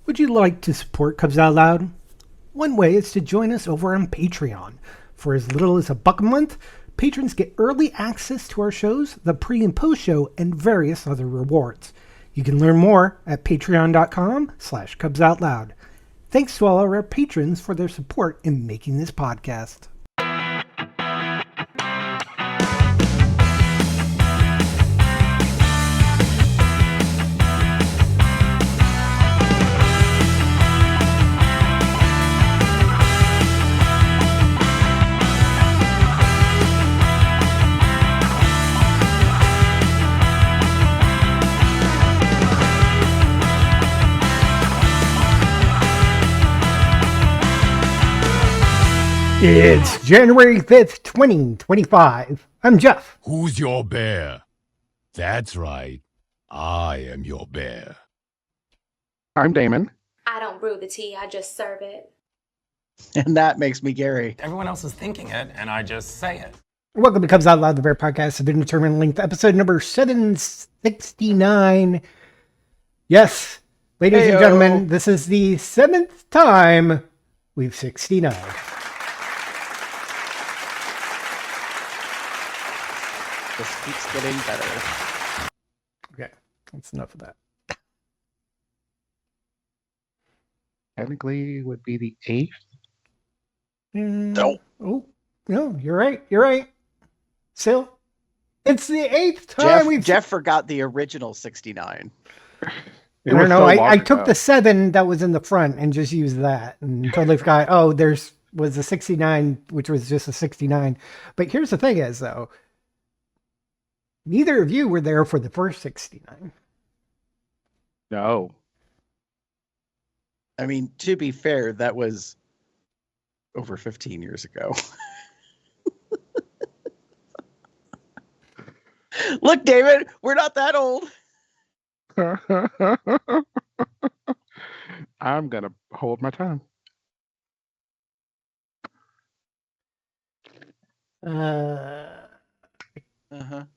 Would you like to support Cubs Out Loud? One way is to join us over on Patreon. For as little as $1 a month, patrons get early access to our shows, the pre and post show, and various other rewards. You can learn more at patreon.com/Cubs Out Loud. Thanks to all our patrons for their support in making this podcast. It's January 5th, 2025. I'm Jeff. Who's your bear? That's right. I am your bear. I'm Damon. I don't brew the tea, I just serve it. And that makes me Gary. Everyone else is thinking it, and I just say it. Welcome to Cubs Out Loud, the Bear Podcast of Indeterminate Length, episode number 769. Yes, ladies and gentlemen, this is the 7th time we've 69. This keeps getting better. Okay, that's enough of that. Technically would be the 8th. No. Oh, no, you're right. You're right. Still, it's the 8th time Jeff forgot the original 69. I don't know. I took the 7 that was in the front and just used that and totally forgot. Oh, was a 69, which was just a 69. But here's the thing is, though, neither of you were there for the first 69. No. I mean, to be fair, that was over 15 years ago. Look, David, we're not that old. I'm going to hold my tongue.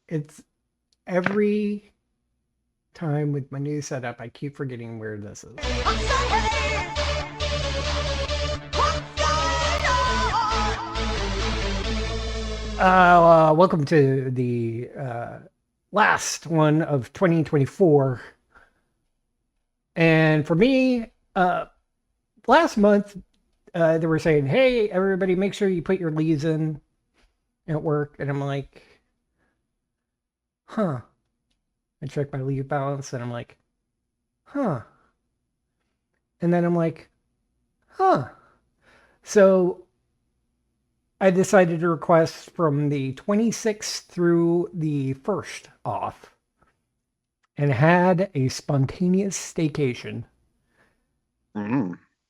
It's every time with my new setup, I keep forgetting where this is. Welcome to the last one of 2024. And for me, last month, they were saying, hey, everybody, make sure you put your leaves in at work. And I'm like, huh. I check my leave balance and I'm like, huh. And then I'm like, huh. So I decided to request from the 26th through the 1st off and had a spontaneous staycation,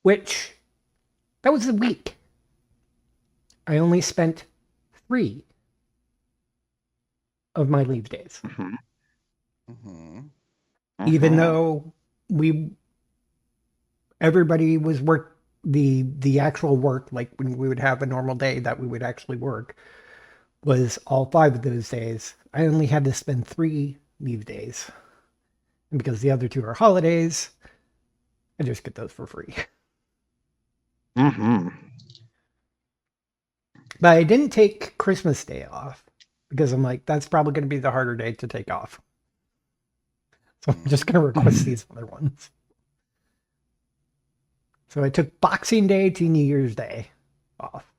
which that was a week. I only spent 3 of my leave days. Even though everybody was the actual work, like when we would have a normal day that we would actually work, was all 5 of those days. I only had to spend 3 leave days. And because the other 2 are holidays, I just get those for free. But I didn't take Christmas Day off because I'm like, that's probably going to be the harder day to take off. So I'm just going to request these other ones. So I took Boxing Day to New Year's Day off.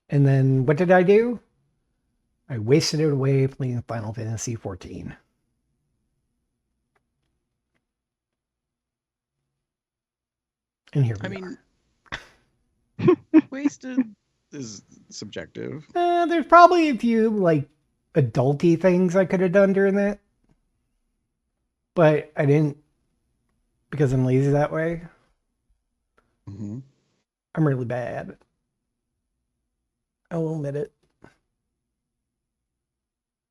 And then what did I do? I wasted it away playing Final Fantasy XIV. And here we are. Wasted is subjective. There's probably a few like adulty things I could have done during that. But I didn't because I'm lazy that way. I'm really bad. I will admit it.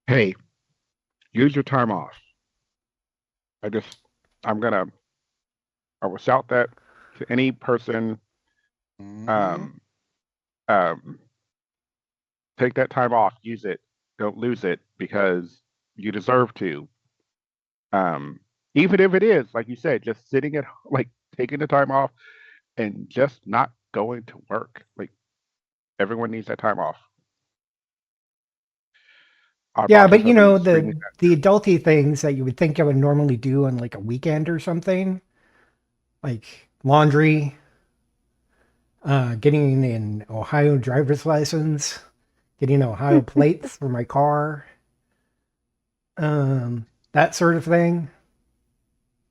Hey, use your time off. I will shout that to any person. Take that time off, use it, don't lose it, because you deserve to. Even if it is, like you said, just sitting at like taking the time off and just not going to work. Like everyone needs that time off. Our Yeah, bosses but have been screaming the adulty things that you would think I would normally do on like a weekend or something, like laundry, getting an Ohio driver's license, getting Ohio plates for my car, that sort of thing.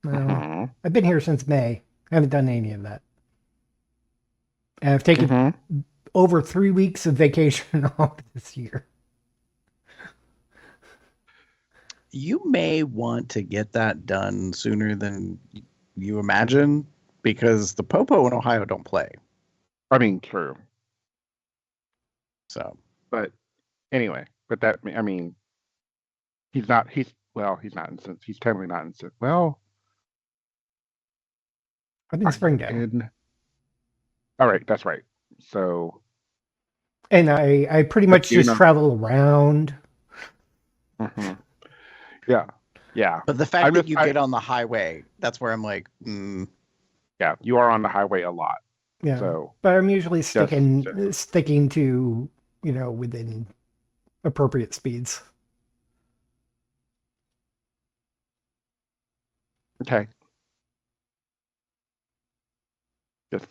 that. Well, I've been here since May. I haven't done any of that. And I've taken over 3 weeks of vacation off this year. You may want to get that done sooner than you imagine because the Popo in Ohio don't play. I mean, true. So, But anyway, but that, I mean, he's not, he's not in, he's technically not in, well, I'm in Springdale. All right, that's right. So, And I pretty much just travel around. Yeah. Yeah. but the fact that you get on the highway, that's where I'm like, yeah, you are on the highway a lot. Yeah. So, but I'm usually sticking to, within appropriate speeds. Okay. Just,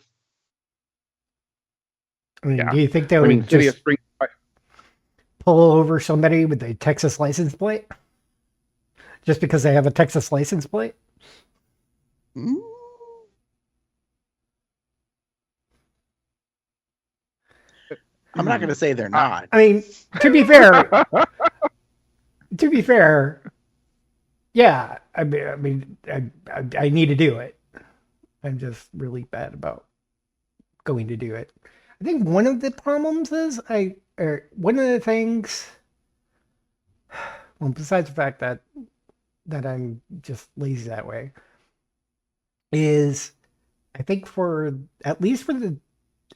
I mean, do you think they would just pull over somebody with a Texas license plate just because they have a Texas license plate? I'm not going to say they're not. I mean, to be fair, yeah. I mean, I need to do it. I'm just really bad about going to do it. I think one of the problems is one of the things. Well, besides the fact that I'm just lazy that way, is I think at least for the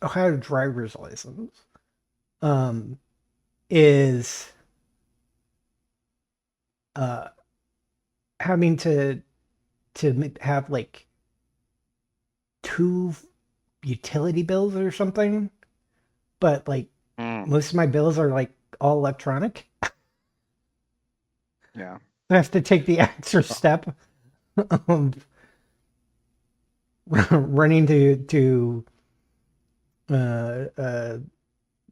Ohio driver's license, is having to have like 2 utility bills or something, but like most of my bills are like all electronic. Yeah. I have to take the extra step of running to the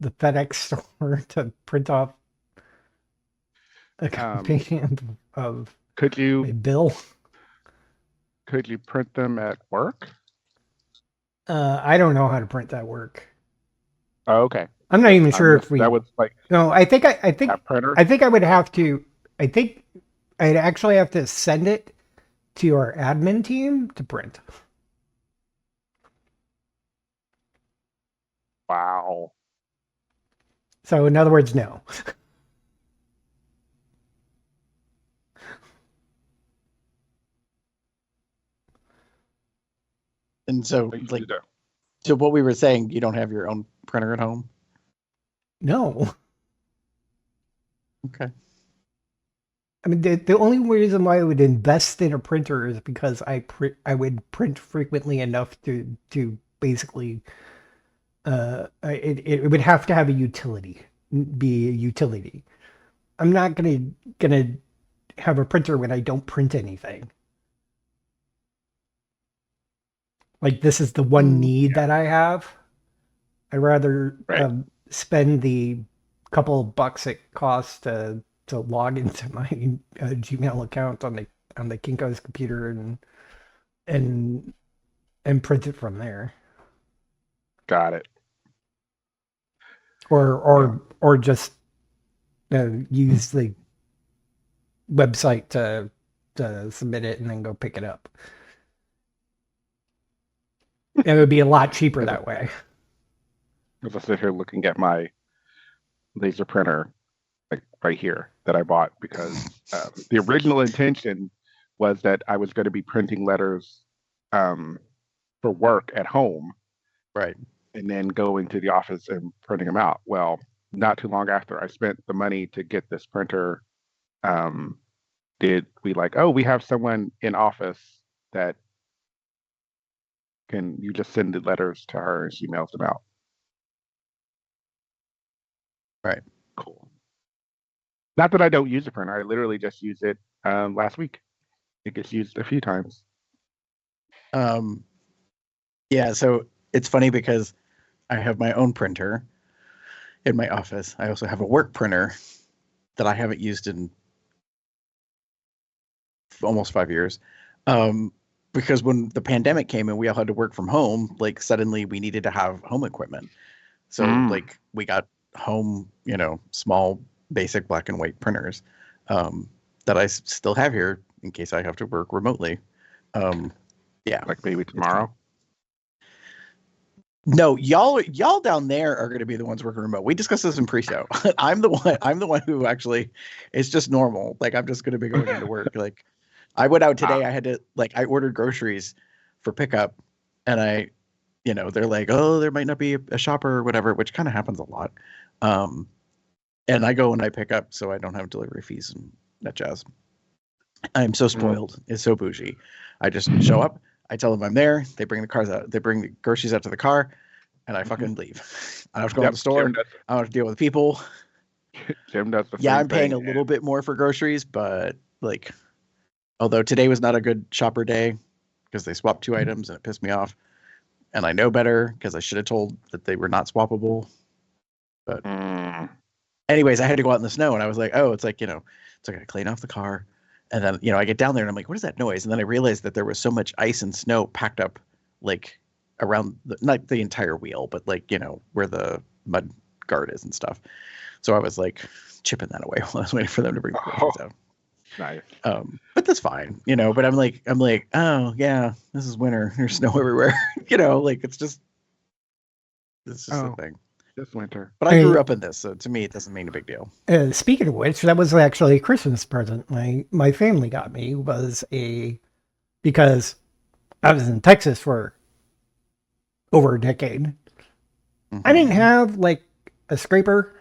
FedEx store to print off a copy of a bill. Could you print them at work? I don't know how to print that work. Oh, okay. I'm not even sure if that was like no. I think printer. I think I would have to. I think I'd actually have to send it to our admin team to print. Wow. So in other words, no. And so, like, so what we were saying, you don't have your own printer at home? No. Okay. I mean, the only reason why I would invest in a printer is because I would print frequently enough to basically, it would have to have a utility, be a utility. I'm not gonna have a printer when I don't print anything. Like this is the one need that I have. I'd rather spend the couple of bucks it costs to log into my Gmail account on the Kinko's computer and print it from there. Got it. Or just use the website to submit it and then go pick it up. It would be a lot cheaper that way. As I sit here looking at my laser printer, like right here, that I bought because the original intention was that I was going to be printing letters for work at home, right, and then going to the office and printing them out. Well, not too long after, I spent the money to get this printer did we like, oh, we have someone in office that can you just send the letters to her and she mails them out. Right. Cool. Not that I don't use a printer. I literally just used it last week. It gets used a few times. Yeah, so it's funny because I have my own printer in my office. I also have a work printer that I haven't used in almost 5 years. Because when the pandemic came and we all had to work from home, like suddenly we needed to have home equipment. So like we got home, small basic black and white printers that I still have here in case I have to work remotely. Yeah. Like maybe tomorrow. No, y'all down there are going to be the ones working remote. We discussed this in pre-show. I'm the one who actually it's just normal. Like I'm just going to be going into work. Like I went out today. I had to I ordered groceries for pickup, and they're like, oh, there might not be a shopper or whatever, which kind of happens a lot. And I go and I pick up, so I don't have delivery fees and that jazz. I'm so spoiled. It's so bougie. I just show up. I tell them I'm there. They bring the cars out. They bring the groceries out to the car, and I fucking leave. I don't have to go to the store. I don't have to deal with people. Jim does the I'm paying a little bit more for groceries, but although today was not a good shopper day because they swapped 2 items and it pissed me off. And I know better because I should have told that they were not swappable. But anyways, I had to go out in the snow, and I was like, oh, it's like I gotta clean off the car. And then, I get down there and I'm like, what is that noise? And then I realized that there was so much ice and snow packed up, around not the entire wheel, but where the mud guard is and stuff. So I was chipping that away while I was waiting for them to bring the groceries out. Nice. But that's fine, but I'm like, oh yeah, this is winter. There's snow everywhere. It's just a thing. This winter. But I grew up in this, so to me, it doesn't mean a big deal. Speaking of which, that was actually a Christmas present my family got me because I was in Texas for over a decade. Mm-hmm. I didn't have a scraper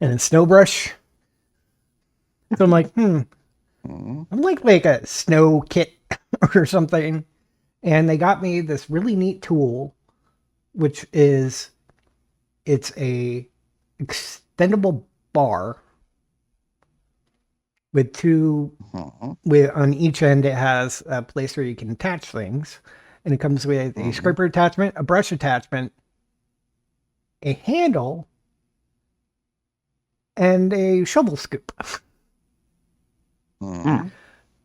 and a snow brush. So I'm like, I'm like a snow kit or something. And they got me this really neat tool, which is, it's a extendable bar with on each end it has a place where you can attach things. And it comes with a scraper attachment, a brush attachment, a handle, and a shovel scoop.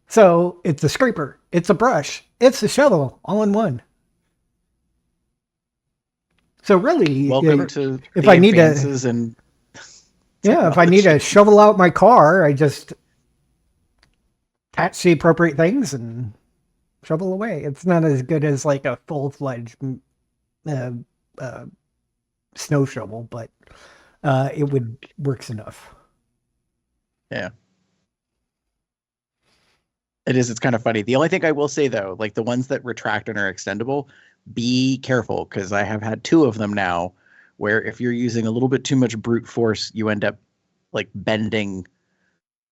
So it's a scraper, it's a brush, it's a shovel, all in one. So really, welcome to if I need to, if I need to shovel out my car, I just attach the appropriate things and shovel away. It's not as good as a full-fledged snow shovel, but it works enough. Yeah. It is. It's kind of funny. The only thing I will say, though, the ones that retract and are extendable, be careful, because I have had 2 of them now where if you're using a little bit too much brute force, you end up bending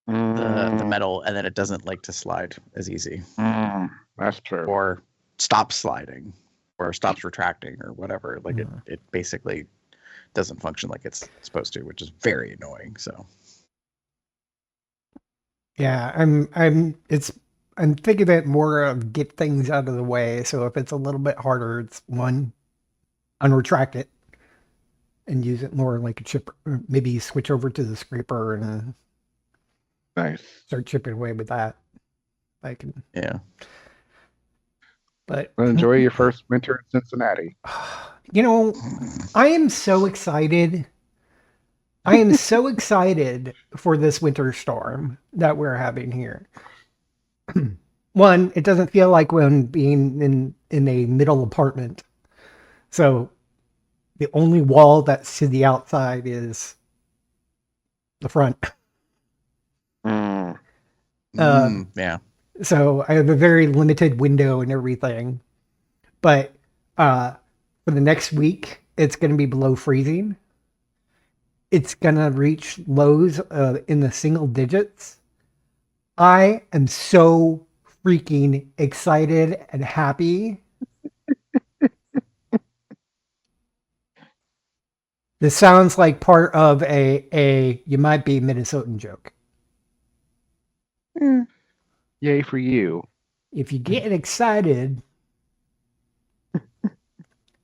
the metal, and then it doesn't like to slide as easy. That's true. Or stops sliding or stops retracting or whatever. It basically doesn't function like it's supposed to, which is very annoying. So yeah, I'm thinking of it more of get things out of the way. So if it's a little bit harder, it's unretract it and use it more like a chipper. Or maybe switch over to the scraper and nice. Start chipping away with that. Yeah. But enjoy your first winter in Cincinnati. I am so excited. I am so excited for this winter storm that we're having here. One, it doesn't feel like when being in a middle apartment. So the only wall that's to the outside is the front. Yeah. So I have a very limited window and everything. But for the next week, it's going to be below freezing. It's going to reach lows in the single digits. I am so freaking excited and happy. This sounds like part of a you might be Minnesotan joke. Yay for you. If you get excited,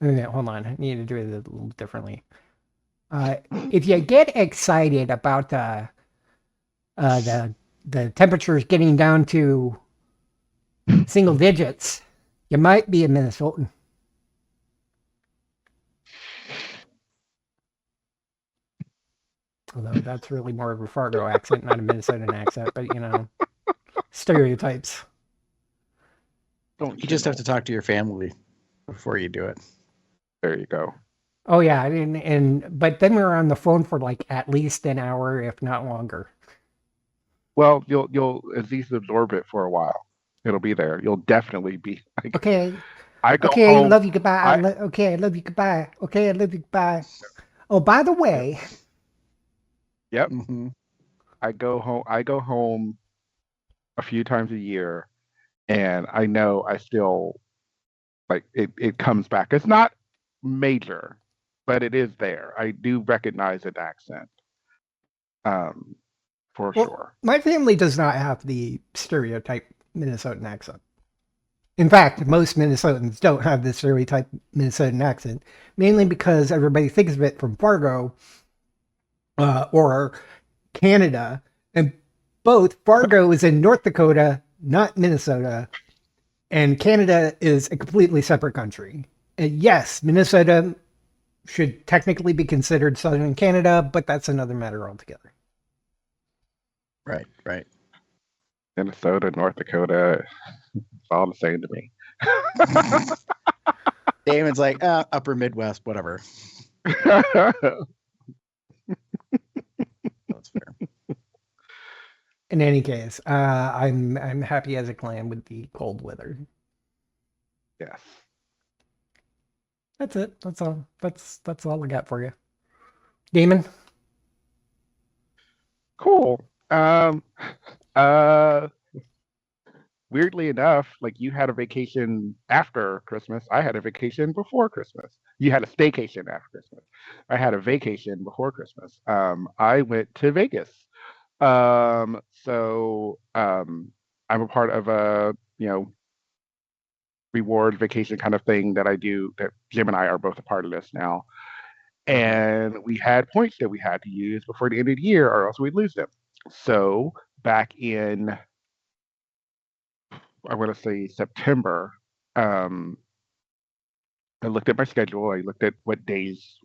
okay, hold on, I need to do it a little differently. If you get excited about the temperatures getting down to single digits, you might be a Minnesotan. Although that's really more of a Fargo accent, not a Minnesotan accent, but stereotypes. Don't You just have to talk to your family before you do it. There you go. Oh yeah, but then we were on the phone for like at least an hour, if not longer. Well, you'll at least absorb it for a while. It'll be there. You'll definitely be. Like, Okay, I go okay, home. love you, goodbye. I Okay, I love you, goodbye. Okay, I love you, goodbye. Oh, by the way, Yep. Mm-hmm. I go home. I go home a few times a year, and I know I still like it. It comes back. It's not major, but it is there. I do recognize an accent, um, for well, sure. my family does not have the stereotype Minnesotan accent. In fact, most Minnesotans don't have the stereotype Minnesotan accent, mainly because everybody thinks of it from Fargo or Canada, and both Fargo is in North Dakota, not Minnesota, and Canada is a completely separate country. And yes, Minnesota should technically be considered southern Canada, but that's another matter altogether. Right, right. Minnesota, North Dakota, it's all the same to me. Damon's like, upper Midwest, whatever. That's fair. In any case, I'm happy as a clam with the cold weather. Yes. That's it. That's all. That's all I got for you, Damon. Cool. Uh, Weirdly enough, like you had a vacation after Christmas. I had a vacation before Christmas. You had a staycation after Christmas. I had a vacation before Christmas. I went to Vegas. I'm a part of a, reward vacation kind of thing that I do that Jim and I are both a part of this now. And we had points that we had to use before the end of the year or else we'd lose them. So back in, I want to say September, um, I looked at my schedule. I looked at what days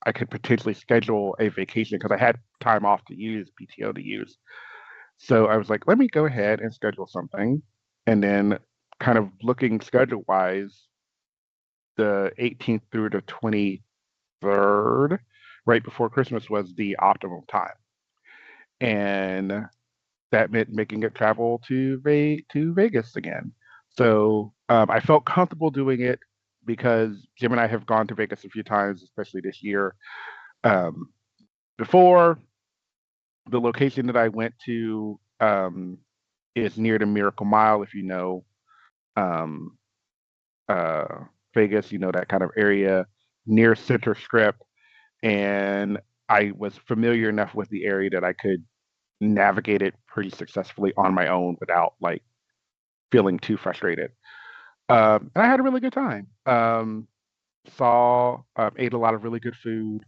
I could potentially schedule a vacation because I had time off to use, PTO to use. So I was like, let me go ahead and schedule something. And then, kind of looking schedule wise, the 18th through the 23rd, right before Christmas, was the optimal time. And that meant making a travel to Vegas again. So I felt comfortable doing it because Jim and I have gone to Vegas a few times, especially this year. Um, Before, the location that I went to is near the Miracle Mile. If you know um, uh, Vegas, you know that kind of area near Center Strip, and I was familiar enough with the area that I could navigate it pretty successfully on my own without like feeling too frustrated. And I had a really good time. Ate a lot of really good food.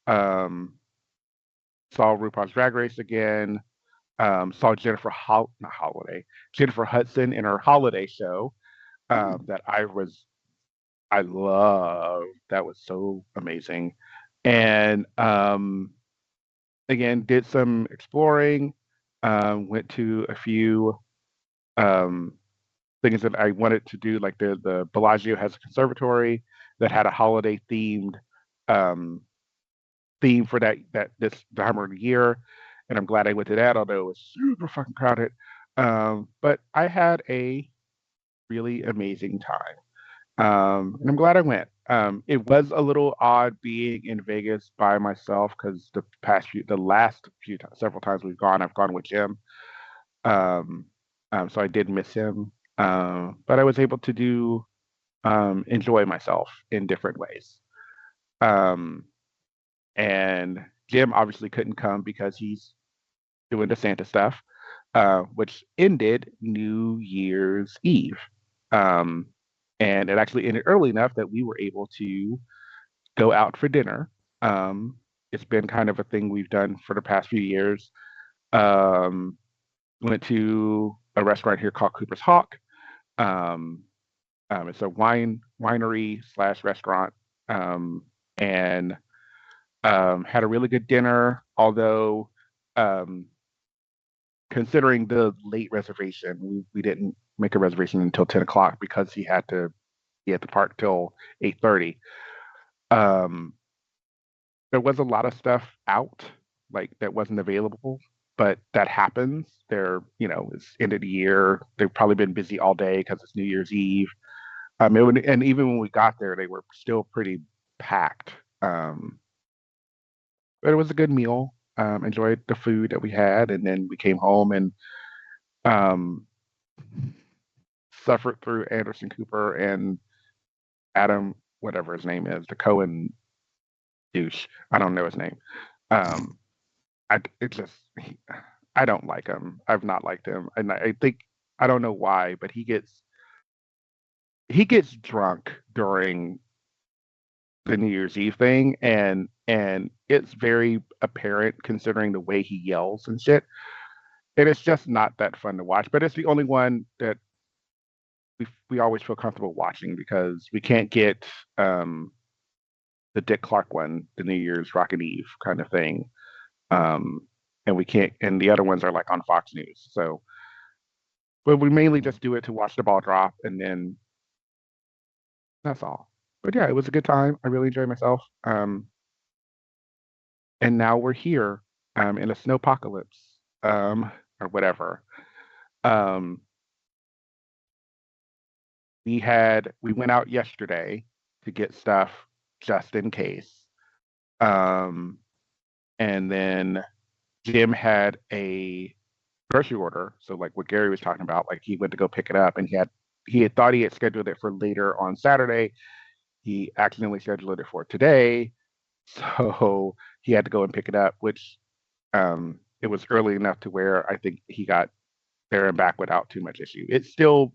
Um, saw RuPaul's Drag Race again. Saw not Holiday, Jennifer Hudson in her holiday show that I love. That was so amazing. And again, did some exploring. Went to a few um, things that I wanted to do, like the Bellagio has a conservatory that had a holiday um, theme for this time of the year, and I'm glad I went to that, although it was super fucking crowded. But I had a really amazing time, and I'm glad I went. It was a little odd being in Vegas by myself because the last few times, several times we've gone, I've gone with Jim. So I did miss him. But I was able to enjoy myself in different ways. Um, and Jim obviously couldn't come because he's doing the Santa stuff, which ended New Year's Eve. Um, and it actually ended early enough that we were able to go out for dinner. Um, it's been kind of a thing we've done for the past few years. Um, Went to a restaurant here called Cooper's Hawk. Um, it's a winery slash restaurant, and had a really good dinner. Although, um, considering the late reservation, we didn't make a reservation until 10 o'clock because he had to be at the park till 8:30. Um, there was a lot of stuff out like that wasn't available, but that happens. It's end of the year. They've probably been busy all day because it's New Year's Eve. And even when we got there, they were still pretty packed. But it was a good meal. Enjoyed the food that we had, and then we came home and um, suffered through Anderson Cooper and Adam, whatever his name is, the Cohen douche. I don't know his name. Um, I it just he, I don't like him. I've not liked him, and I think I don't know why, but he gets drunk during the New Year's Eve thing, and it's very apparent considering the way he yells and shit. And it's just not that fun to watch. But it's the only one that we always feel comfortable watching because we can't get the Dick Clark one, the New Year's Rockin' Eve kind of thing. And we can't, and the other ones are like on Fox News. So, but we mainly just do it to watch the ball drop, and then that's all. But yeah, it was a good time. I really enjoyed myself. And now we're here, in a snowpocalypse, or whatever. Um, we went out yesterday to get stuff just in case. Um, and then Jim had a grocery order. So like what Gary was talking about, like he went to go pick it up and he had thought he had scheduled it for later on Saturday. He accidentally scheduled it for today. So he had to go and pick it up, which it was early enough to where I think he got there and back without too much issue. It's still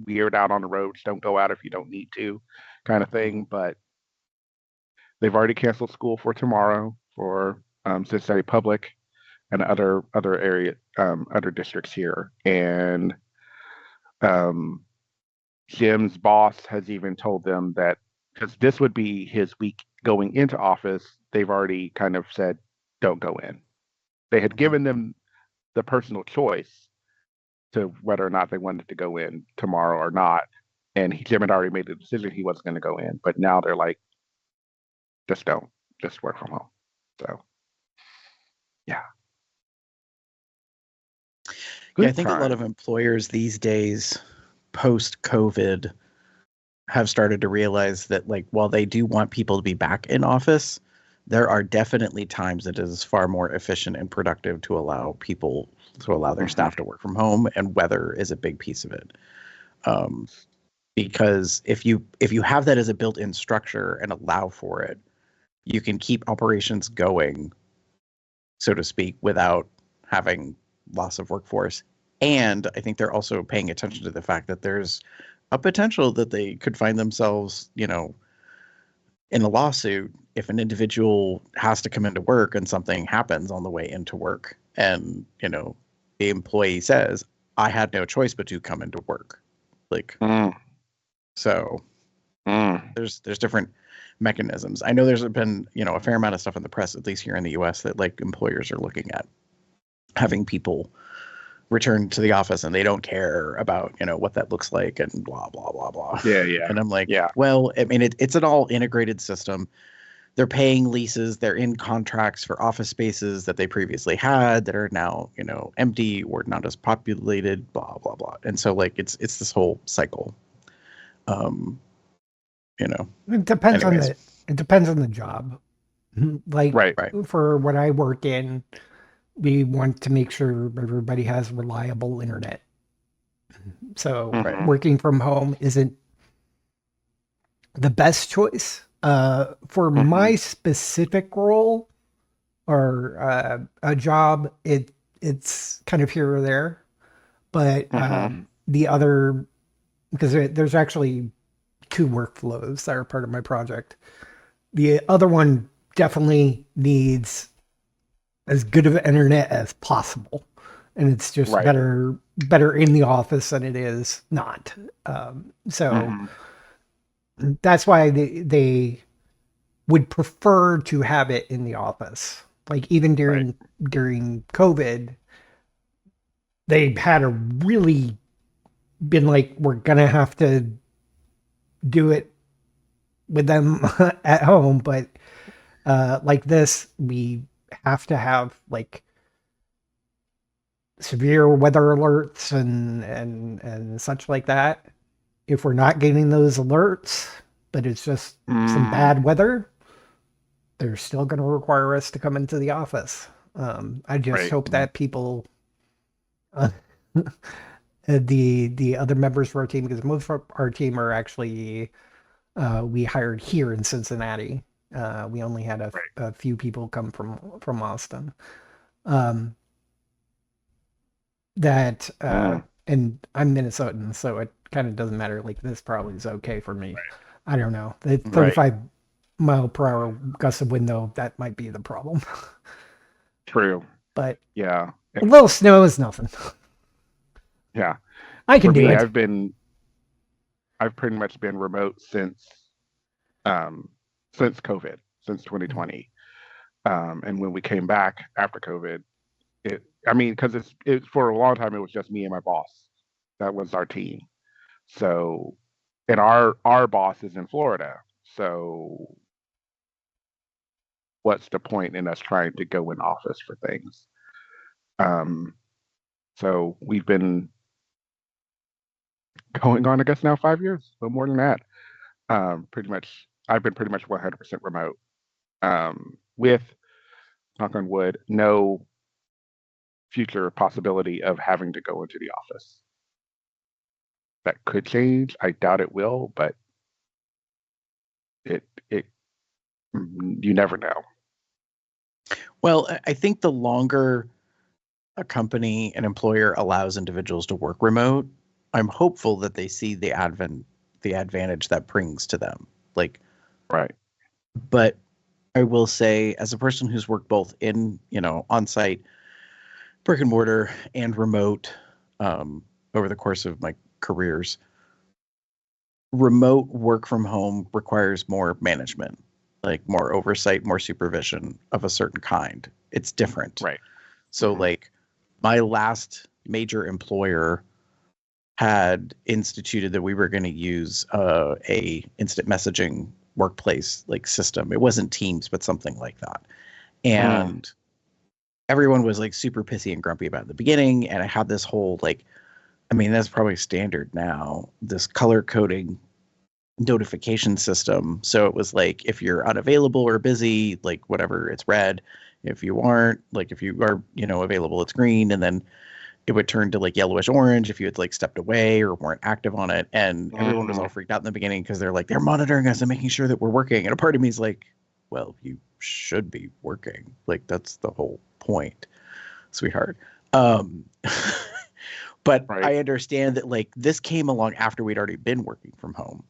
weird out on the roads. Don't go out if you don't need to, kind of thing. But they've already canceled school for tomorrow for Cincinnati Public and other districts here. And um, Jim's boss has even told them that because this would be his week going into office, they've already kind of said, don't go in. They had given them the personal choice to whether or not they wanted to go in tomorrow or not. And Jim had already made the decision he wasn't going to go in. But now they're like, just don't, just work from home. So, yeah. Yeah, I think a lot of employers these days, post COVID, have started to realize that, like, while they do want people to be back in office, there are definitely times that it is far more efficient and productive to allow their staff to work from home, and weather is a big piece of it. Because if you have that as a built-in structure and allow for it, you can keep operations going, so to speak, without having loss of workforce. And I think they're also paying attention to the fact that there's a potential that they could find themselves, in a lawsuit if an individual has to come into work and something happens on the way into work, and the employee says, I had no choice but to come into work. Like, so there's different mechanisms. I know there's been, a fair amount of stuff in the press, at least here in the US, that like employers are looking at having people return to the office and they don't care about, what that looks like and blah, blah, blah, blah. Yeah. And I'm like, yeah. Well, I mean, it's an all integrated system. They're paying leases. They're in contracts for office spaces that they previously had that are now, empty or not as populated, blah, blah, blah. And so like, it's this whole cycle. It depends it depends on the job. Like Right. for what I work in, we want to make sure everybody has reliable internet. So Mhm. working from home isn't the best choice. For my Mhm. specific role or a job, it's kind of here or there. But Mhm. the other, because there's actually two workflows that are part of my project. The other one definitely needs as good of internet as possible, and it's just Right. better in the office than it is not. So Mhm. that's why they would prefer to have it in the office. Like even Right. during COVID, they had a really been like, we're gonna have to do it with them at home, but like this, we have to have like severe weather alerts and such like that. If we're not getting those alerts, but it's just some Mm. bad weather, they're still going to require us to come into the office. I just Right. hope that people, uh, the other members of our team, because most of our team are actually we hired here in Cincinnati. We only had Right. a few people come from Austin. Um, that Mm. and I'm Minnesotan, so it kind of doesn't matter. Like this probably is okay for me. I don't know. The Right. 35-mile per hour gust of wind, though, that might be the problem. True. But Yeah. a little snow is nothing. Yeah. I can For do me, it. I've pretty much been remote um since COVID, since 2020. And when we came back after COVID, I mean, because it for a long time it was just me and my boss. That was our team. So, and our boss is in Florida. So, what's the point in us trying to go in office for things? Um, so we've been going on, I guess now 5 years, a little more than that. Pretty much, I've been pretty much 100% remote. With knock on wood, no future possibility of having to go into the office. That could change. I doubt it will, but it you never know. Well, I think the longer a company, an employer allows individuals to work remote, I'm hopeful that they see the advantage that brings to them. Like, Right. but I will say, as a person who's worked both in, on site, brick and mortar, and remote um, over the course of my careers, remote work from home requires more management, like more oversight, more supervision of a certain kind. It's different. Right. So, Hmm. like, my last major employer had instituted that we were going to use a instant messaging workplace like system. It wasn't Teams, but something like that. Mm. And everyone was like super pissy and grumpy about it at the beginning. And I had this whole like, I mean, that's probably standard now, this color coding notification system. So it was like if you're unavailable or busy, like whatever, it's red. If you aren't, like if you are, available, it's green. And then it would turn to like yellowish orange if you had like stepped away or weren't active on it. And everyone was all Mm. freaked out in the beginning because they're like, they're monitoring us and making sure that we're working. And a part of me is like, well, you should be working. Like that's the whole point, sweetheart. Um, but Right. I understand that like this came along after we'd already been working from home.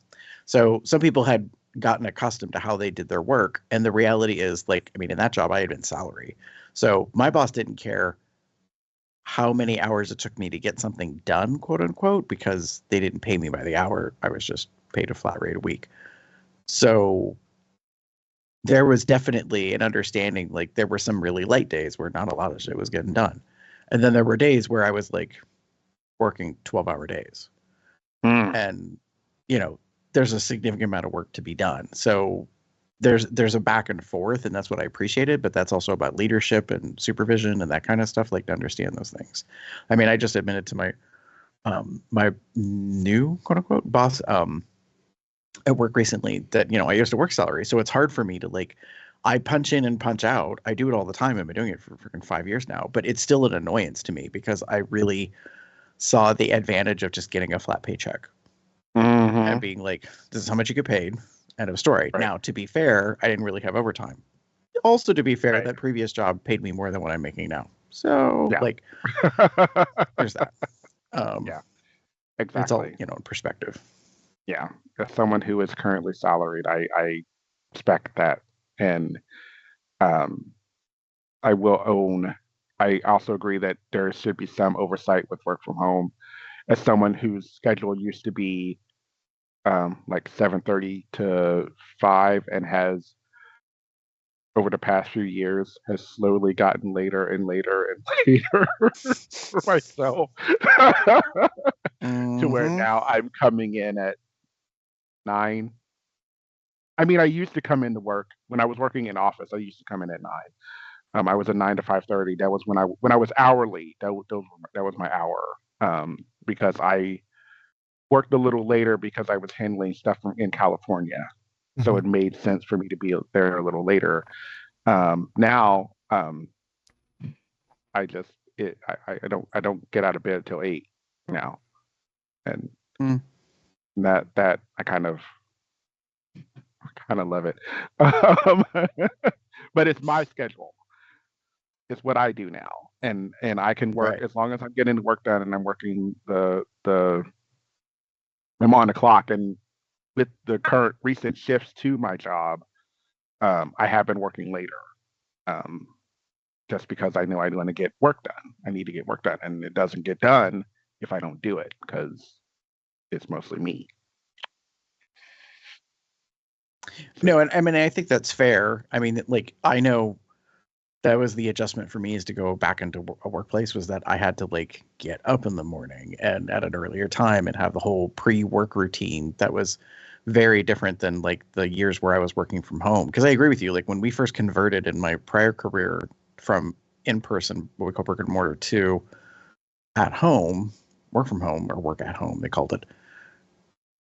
So some people had gotten accustomed to how they did their work. And the reality is like, I mean, in that job, I had been salary. So my boss didn't care how many hours it took me to get something done, quote unquote, because they didn't pay me by the hour. I was just paid a flat rate a week. So there was definitely an understanding. Like there were some really light days where not a lot of shit was getting done. And then there were days where I was like working 12-hour days. Mm. And, there's a significant amount of work to be done. So there's a back and forth, and that's what I appreciated, but that's also about leadership and supervision and that kind of stuff, like to understand those things. I mean, I just admitted to my new quote unquote boss at work recently that I used to work salary, so it's hard for me to like I punch in and punch out. I do it all the time. I've been doing it for freaking 5 years now, but it's still an annoyance to me because I really saw the advantage of just getting a flat paycheck and being like, this is how much you get paid. End of story. Right. Now, to be fair, I didn't really have overtime. Also, to be fair, Right. that previous job paid me more than what I'm making now. So, Yeah. like, there's that. Yeah, It's all, exactly. in perspective. Yeah, as someone who is currently salaried, I expect that, and I will own. I also agree that there should be some oversight with work from home. As someone whose schedule used to be like 7:30 to 5 and has over the past few years has slowly gotten later and later and later for myself to where Mhm. now I'm coming in at 9. I mean, I used to come into work when I was working in office. I used to come in at 9. I was a 9 to 5:30. That was when I was hourly. That was my hour. Because I worked a little later because I was handling stuff in California, so it made sense for me to be there a little later. Now, I just I don't get out of bed till 8 now, and Mm. that I kind of love it. Um, but it's my schedule. It's what I do now, and I can work Right. as long as I'm getting the work done and I'm working I'm on the clock. And with the current recent shifts to my job, I have been working later, um, just because I know I want to get work done. I need to get work done, and it doesn't get done if I don't do it because it's mostly me. No, and I mean, I think that's fair. I mean, like, I know that was the adjustment for me is to go back into a workplace was that I had to like get up in the morning and at an earlier time and have the whole pre-work routine that was very different than like the years where I was working from home. Because I agree with you, like when we first converted in my prior career from in-person, what we call brick and mortar, to at home, work from home or work at home, they called it.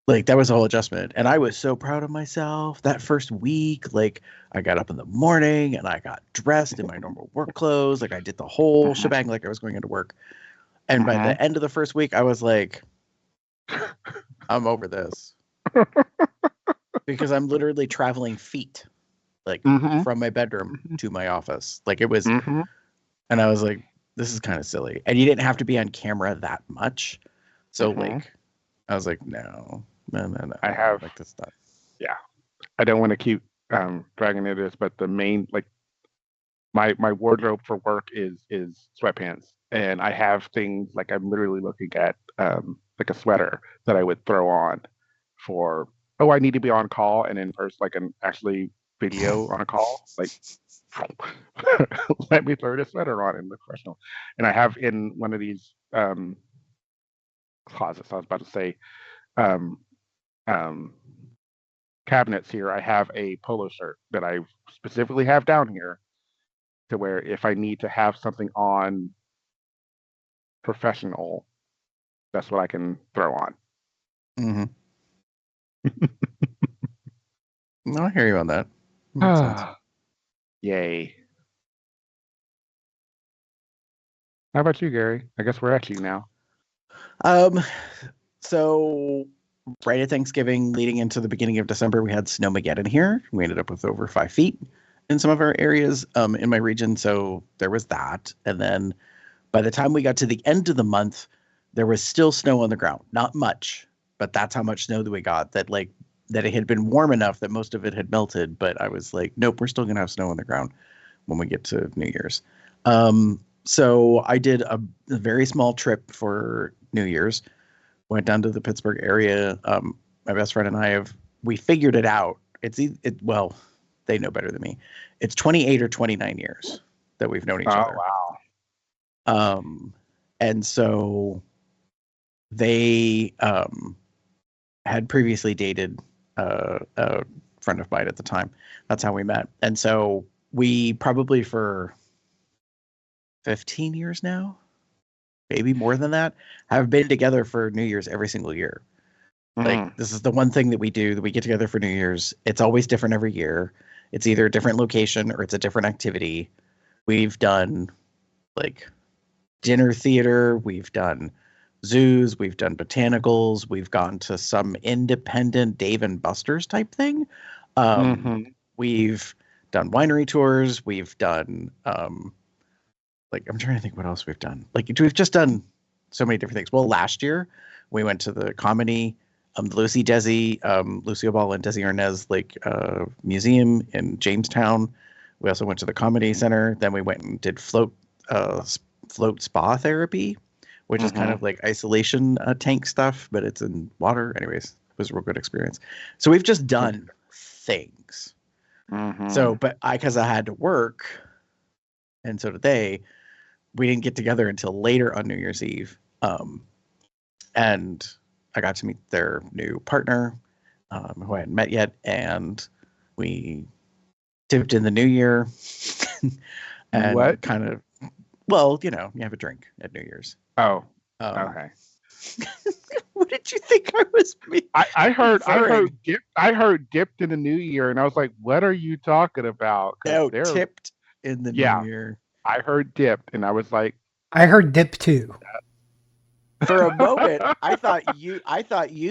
Like that was a whole adjustment. And I was so proud of myself that first week. Like I got up in the morning and I got dressed in my normal work clothes. Like I did the whole shebang like I was going into work. And by the end of the first week, I was like, I'm over this. Because I'm literally traveling feet, like from my bedroom to my office. Like it was, and I was like, this is kind of silly. And you didn't have to be on camera that much. So like, I was like, no. I have like this stuff. Yeah, I don't want to keep dragging into this, but the main like my wardrobe for work is sweatpants, and I have things like I'm literally looking at like a sweater that I would throw on for I need to be on call, and then first like an actually video on a call, like let me throw this sweater on and look professional. And I have in one of these closets, I was about to say um, um, cabinets here, I have a polo shirt that I specifically have down here to where if I need to have something on professional, that's what I can throw on. No, I hear you on that. Makes sense. Yay. How about you, Gary? I guess we're at you now. So right at Thanksgiving, leading into the beginning of December, we had Snowmageddon here. We ended up with over 5 feet in some of our areas in my region. So there was that. And then by the time we got to the end of the month, there was still snow on the ground. Not much, but that's how much snow that we got. That it had been warm enough that most of it had melted. But I was like, nope, we're still gonna have snow on the ground when we get to New Year's. So I did a very small trip for New Year's. Went down to the Pittsburgh area. My best friend and we figured it out. Well, they know better than me. It's 28 or 29 years that we've known each other. Wow. And so they had previously dated a friend of mine at the time. That's how we met. And so we probably for 15 years now, maybe more than that, have been together for New Year's every single year. Like this is the one thing that we do, that we get together for New Year's. It's always different every year. It's either a different location or it's a different activity. We've done like dinner theater, we've done zoos, we've done botanicals, we've gone to some independent Dave and Buster's type thing. We've done winery tours, we've done like I'm trying to think what else we've done. Like we've just done so many different things. Well, last year we went to the comedy, the Lucio Ball and Desi Arnaz museum in Jamestown. We also went to the Comedy Center. Then we went and did float spa therapy, which is kind of like isolation tank stuff, but it's in water. Anyways, it was a real good experience. So we've just done things. So, but because I had to work, and so did they, we didn't get together until later on New Year's Eve. And I got to meet their new partner, who I hadn't met yet, and we dipped in the new year. And what? kind of, well, you have a drink at New Year's. Oh, okay. What did you think I was? I heard dipped in the new year, and I was like, "What are you talking about?" No, tipped in the new year. I heard dipped, and I was like, I heard dip too. For a moment, I thought you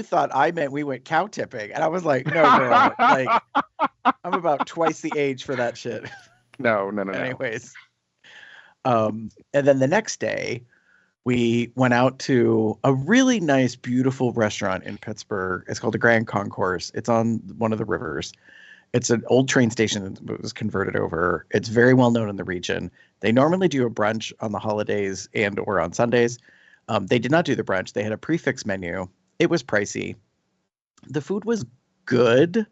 thought I meant we went cow tipping, and I was like, "No, girl, like I'm about twice the age for that shit." No. Anyways, and then the next day, we went out to a really nice, beautiful restaurant in Pittsburgh. It's called the Grand Concourse. It's on one of the rivers. It's an old train station that was converted over. It's very well known in the region. They normally do a brunch on the holidays and or on Sundays. They did not do the brunch. They had a prefix menu. It was pricey. The food was good.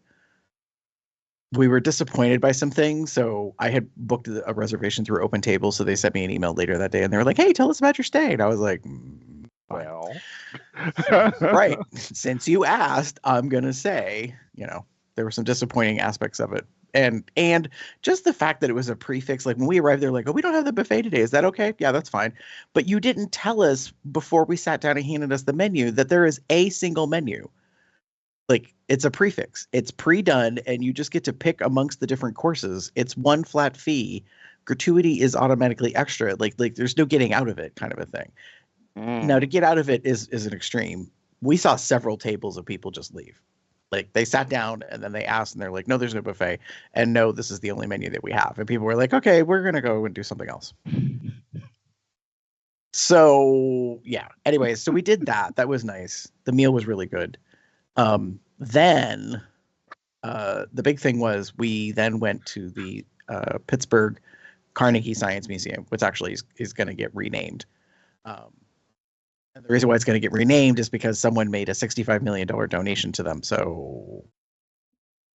We were disappointed by some things. So I had booked a reservation through Open Table. So they sent me an email later that day and they were like, "Hey, tell us about your stay." And I was like, well, right. Since you asked, I'm going to say, there were some disappointing aspects of it. And just the fact that it was a prefix, like when we arrived, they're like, "Oh, we don't have the buffet today. Is that okay?" Yeah, that's fine. But you didn't tell us before we sat down and handed us the menu that there is a single menu. Like it's a prefix. It's pre-done and you just get to pick amongst the different courses. It's one flat fee. Gratuity is automatically extra. Like there's no getting out of it kind of a thing. Now to get out of it is an extreme. We saw several tables of people just leave. Like they sat down and then they asked and they're like, "No, there's no buffet." And no, this is the only menu that we have. And people were like, "Okay, we're going to go and do something else." So yeah, anyways, so we did that. That was nice. The meal was really good. Then the big thing was we then went to the Pittsburgh Carnegie Science Museum, which actually is going to get renamed. And the reason why it's going to get renamed is because someone made a $65 million donation to them. So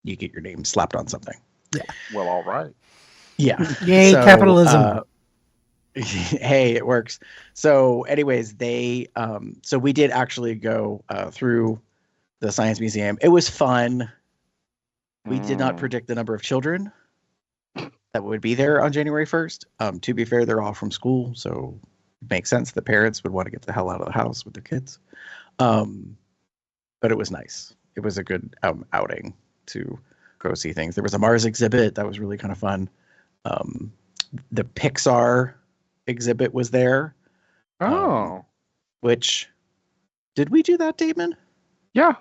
you get your name slapped on something. Yeah. Well, all right. Yeah. Yay, capitalism. Hey, it works. So anyways, so we did actually go through the Science Museum. It was fun. We did not predict the number of children that would be there on January 1st. To be fair, they're all from school, so it makes sense. The parents would want to get the hell out of the house with their kids. But it was nice. It was a good outing to go see things. There was a Mars exhibit that was really kind of fun. The Pixar exhibit was there. Which, did we do that, Damon? Yeah.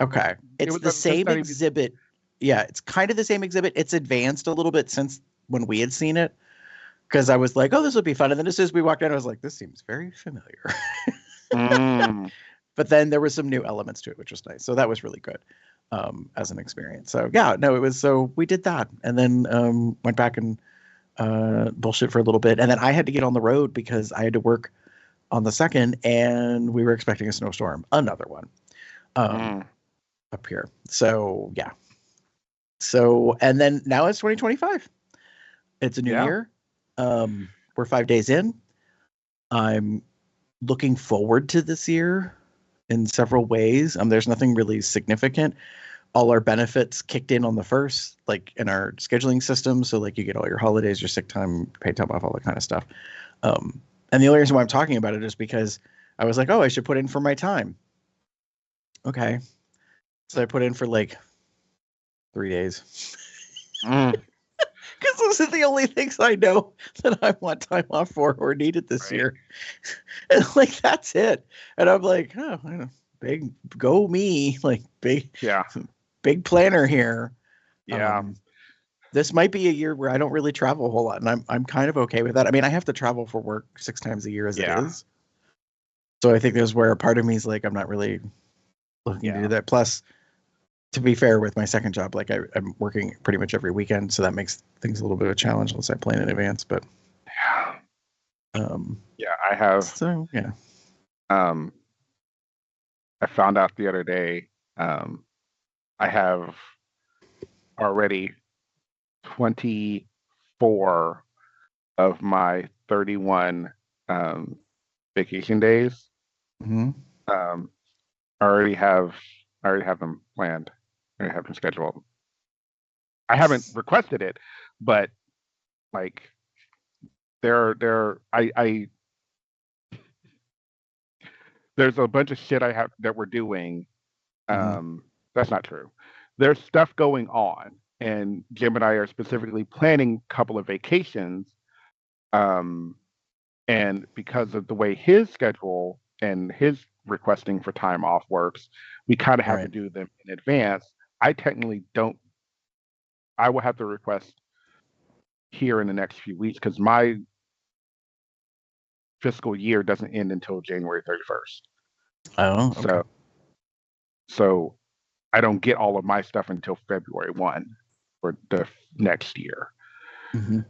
Okay. It's the same exhibit. Yeah, it's kind of the same exhibit. It's advanced a little bit since when we had seen it. Because I was like, "Oh, this would be fun." And then as soon as we walked in, I was like, "This seems very familiar." But then there were some new elements to it, which was nice. So that was really good as an experience. So yeah, no, it was. So we did that, and then went back and bullshit for a little bit, and then I had to get on the road because I had to work on the 2nd, and we were expecting a snowstorm, another one, up here. So yeah. So and then now it's 2025. It's a new year. We're 5 days in. I'm looking forward to this year in several ways. There's nothing really significant. All our benefits kicked in on the 1st, like in our scheduling system. So like you get all your holidays, your sick time, paid time off, all that kind of stuff. And the only reason why I'm talking about it is because I was like, "Oh, I should put in for my time." Okay. So I put in for like 3 days. Mm, Because those are the only things I know that I want time off for or need it this Right. year. And like, that's it. And I'm like, oh, I know, big go me, like big yeah. planner here. Yeah. This might be a year where I don't really travel a whole lot, and I'm kind of okay with that. I mean, I have to travel for work 6 times a year as Yeah. it is. So I think there's where a part of me is like, I'm not really looking to Yeah. do that. Plus, to be fair, with my second job, like I'm working pretty much every weekend, so that makes things a little bit of a challenge unless I plan in advance. But Yeah. I have. so yeah. I found out the other day. I have already 24 of my 31 vacation days. Mm-hmm. Um, I already have them planned. I already have them scheduled. I haven't requested it, but like I there's a bunch of shit I have that we're doing. That's not true. There's stuff going on, and Jim and I are specifically planning a couple of vacations. And because of the way his schedule and his requesting for time off works, we kind of have to Right. do them in advance. I technically don't. I will have to request here in the next few weeks because my fiscal year doesn't end until January 31st. Oh, okay. So I don't get all of my stuff until February 1 for the next year. Mm-hmm.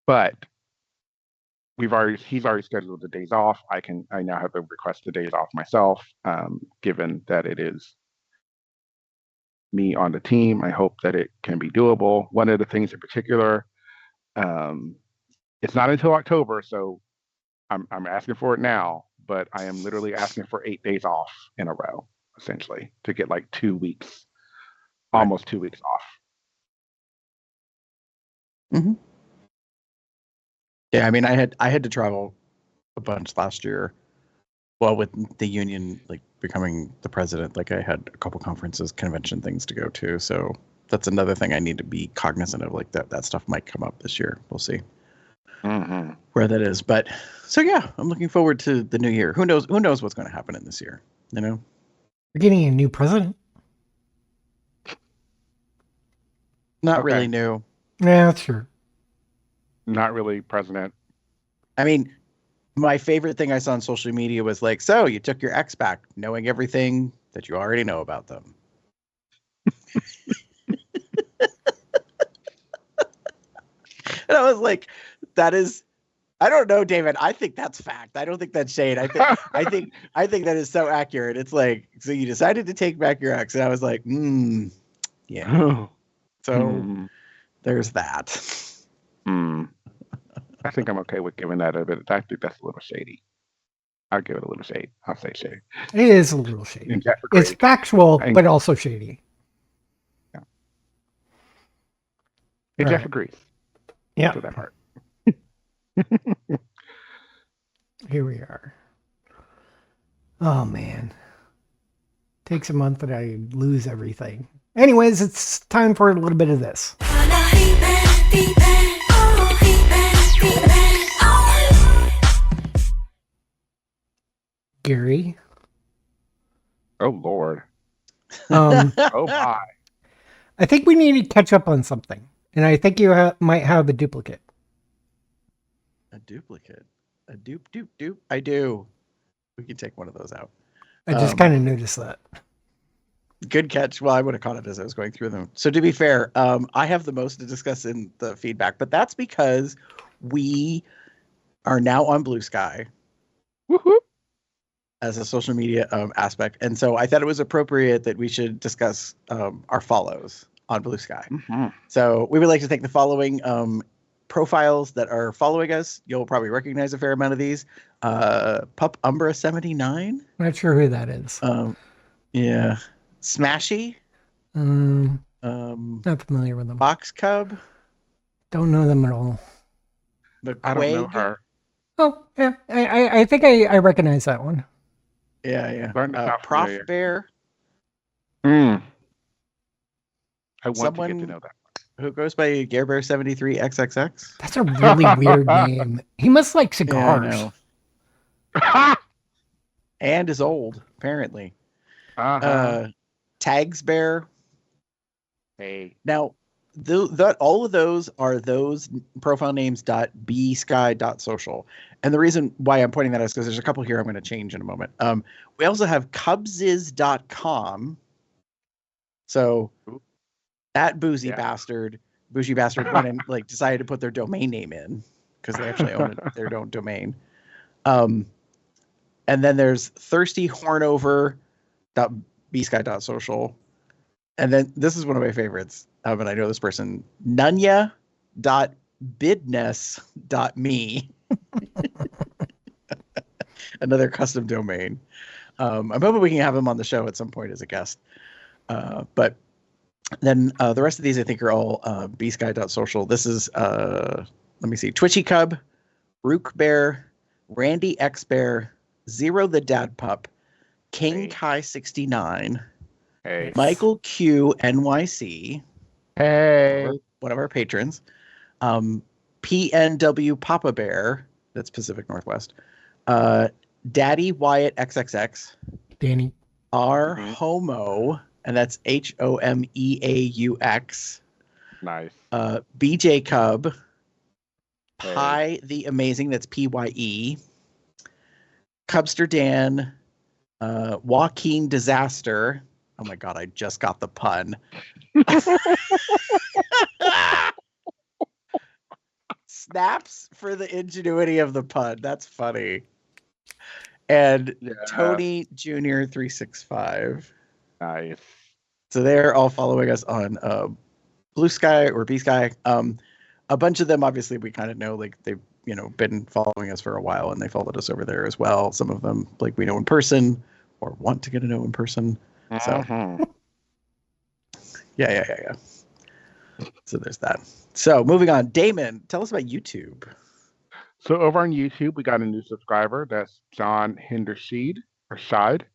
But he's already scheduled the days off. I now have to request the days off myself, given that it is me on the team. I hope that it can be doable. One of the things in particular, it's not until October, so I'm asking for it now, but I am literally asking for 8 days off in a row, essentially, to get like 2 weeks, almost 2 weeks off. Mm-hmm. Yeah, I mean, I had to travel a bunch last year. Well, with the union like becoming the president, like I had a couple conferences, convention things to go to. So that's another thing I need to be cognizant of. Like that stuff might come up this year. We'll see where that is. But so yeah, I'm looking forward to the new year. Who knows what's going to happen in this year? You know, We're getting a new president. not really new. Yeah, that's true. Not really president. I mean, my favorite thing I saw on social media was like, so you took your ex back, knowing everything that you already know about them. And I was like, that is, I don't know, David. I think that's fact. I don't think that's shade. I think that is so accurate. It's like, so you decided to take back your ex, and I was like, yeah. So there's that. I think I'm okay with giving that a bit. I think that's a little shady. I'll give it a little shade. I'll say shade. It is a little shady. And Jeff It's agreed. factual, but also shady. Yeah. And All Jeff right. agrees. Yeah. To that part. Here we are. Oh man. Takes a month and I lose everything. Anyways, it's time for a little bit of this. Gary. Oh Lord. Oh my. I think we need to catch up on something. And I think you might have a duplicate. A duplicate? A dupe? I do. We can take one of those out. I just kind of noticed that. Good catch. Well, I would have caught it as I was going through them. So to be fair, I have the most to discuss in the feedback, but that's because we are now on Blue Sky. Woohoo! As a social media aspect. And so I thought it was appropriate that we should discuss our follows on Blue Sky. So we would like to thank the following profiles that are following us. You'll probably recognize a fair amount of these. Pup Umbra 79. Not sure who that is. Yeah. Smashy. Not familiar with them. Box Cub. Don't know them at all. I don't know her. Oh, yeah. I think I recognize that one. Yeah. Prof Bear. I want to get to know that. who goes by GareBear73XXX. That's a really weird name. He must like cigars. Yeah, I know. And is old, apparently. Tags Bear. Hey. Now, all of those are those profile names .bsky.social. And the reason why I'm pointing that out is because there's a couple here I'm going to change in a moment. We also have cubses.com. So that bougie bastard went and like decided to put their domain name in because they actually own their own domain. And then there's thirstyhornover.bsky.social. And then this is one of my favorites. And I know this person, nunya.bidness.me. Another custom domain. I'm hoping we can have him on the show at some point as a guest. But then the rest of these I think are all bsky.social. This is let me see, Twitchy Cub, Rook Bear, Randy X Bear, Zero the Dad Pup, King Kai 69, Michael Q NYC, one of our patrons, PNW Papa Bear, that's Pacific Northwest, Daddy Wyatt XXX, Danny R Homo, and that's HOMEAUX. Nice. BJ Cub, Pie the Amazing, that's PYE, Cubster Dan, Joaquin Disaster. Oh my god, I just got the pun. Snaps for the ingenuity of the pun. That's funny. And Tony Jr. 365. Nice. So they're all following us on Blue Sky or B Sky. A bunch of them, obviously, we kind of know, like they've been following us for a while, and they followed us over there as well. Some of them, like we know in person or want to get to know in person. So yeah. So there's that. So moving on, Damon, tell us about YouTube. So over on YouTube, we got a new subscriber. That's John Hendershede or Shide.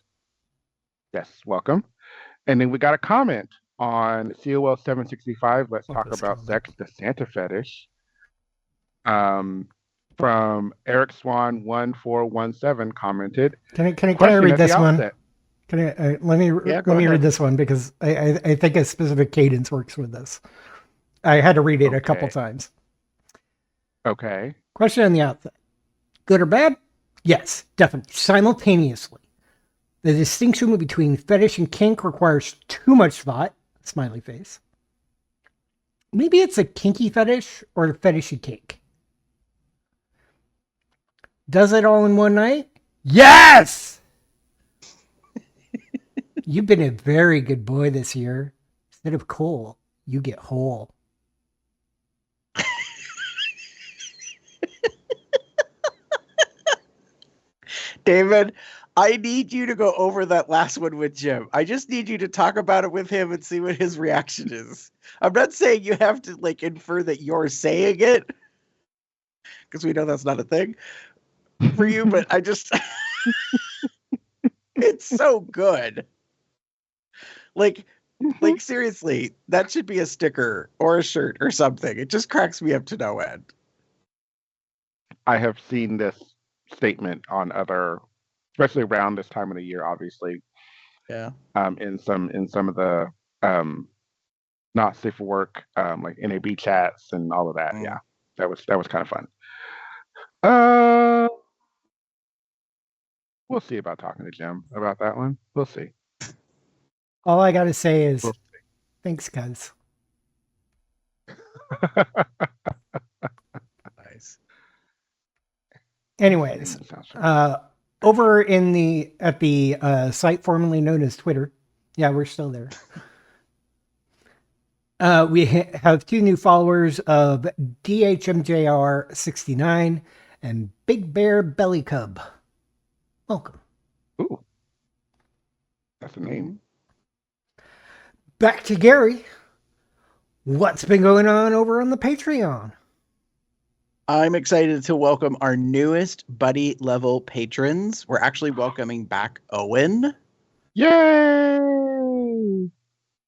Yes, welcome. And then we got a comment on COL765. Let's talk about sex, the Santa fetish. From Eric Swan 1417 commented. Can I read this one? Can I let me ahead. read this one because I think a specific cadence works with this. I had to read it a couple times. Okay. Question on the outset. Good or bad? Yes, definitely. Simultaneously. The distinction between fetish and kink requires too much thought. Smiley face. Maybe it's a kinky fetish or a fetishy kink. Does it all in one night? Yes! You've been a very good boy this year. Instead of coal, you get whole. David, I need you to go over that last one with Jim. I just need you to talk about it with him and see what his reaction is. I'm not saying you have to like infer that you're saying it, because we know that's not a thing for you, but I just it's so good. Like seriously, that should be a sticker or a shirt or something. It just cracks me up to no end. I have seen this statement on other, especially around this time of the year, obviously. Yeah. In some of the not safe for work, like NAB chats and all of that. Yeah. That was kind of fun. We'll see about talking to Jim about that one. We'll see. All I got to say is thanks, cuz. Nice. Anyways, over at the site formerly known as Twitter. Yeah, we're still there. We have two new followers of DHMJR69 and Big Bear Belly Cub. Welcome. Ooh. That's a name. Back to Gary. What's been going on over on the Patreon? I'm excited to welcome our newest buddy level patrons. We're actually welcoming back Owen. Yay!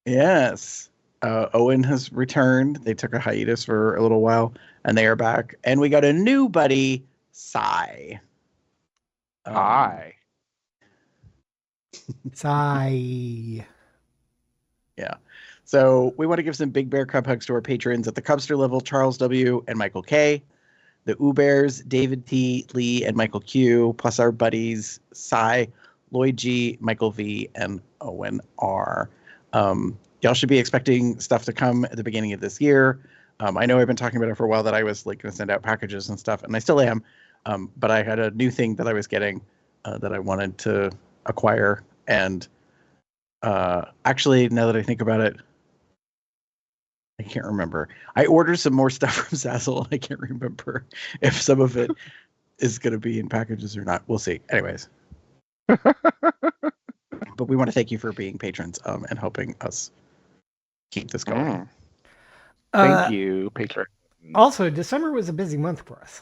Yes. Owen has returned. They took a hiatus for a little while, and they are back. And we got a new buddy, Sai. Hi. Sigh. Yeah. So we want to give some big bear cub hugs to our patrons at the Cubster level: Charles W. and Michael K. The Ubears, David T, Lee, and Michael Q, plus our buddies Cy, Lloyd G, Michael V, and Owen R. Y'all should be expecting stuff to come at the beginning of this year. I know I've been talking about it for a while, that I was like going to send out packages and stuff, and I still am. But I had a new thing that I was getting that I wanted to acquire. And actually, now that I think about it, I can't remember. I ordered some more stuff from Sassel, and I can't remember if some of it is going to be in packages or not. We'll see. Anyways. But we want to thank you for being patrons and helping us keep this going. Thank you, patron. Also, December was a busy month for us.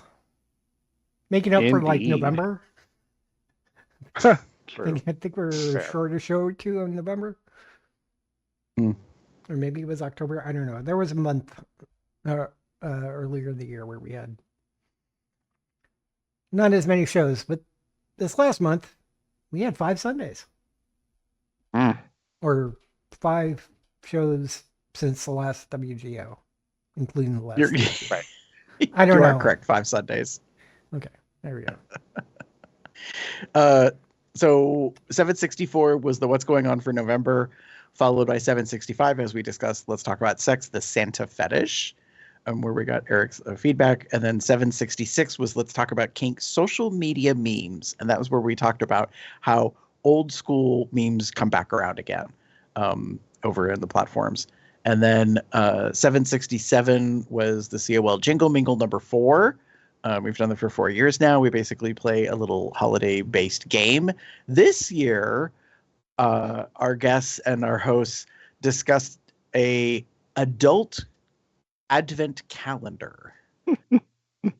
Making up for like Indeed. November. True. I think we're short a show or two in November. Or maybe it was October. I don't know. There was a month earlier in the year where we had not as many shows, but this last month we had 5 Sundays. Or 5 shows since the last WGO, including the last. Right. I don't know. You are correct. 5 Sundays. Okay. There we go. So 764 was the what's going on for November, followed by 765, as we discussed. Let's talk about sex, the Santa fetish, where we got Eric's feedback. And then 766 was let's talk about kink social media memes. And that was where we talked about how old school memes come back around again over in the platforms. And then 767 was the COL Jingle Mingle number 4. We've done that for 4 years now. We basically play a little holiday-based game. This year, our guests and our hosts discussed a adult advent calendar.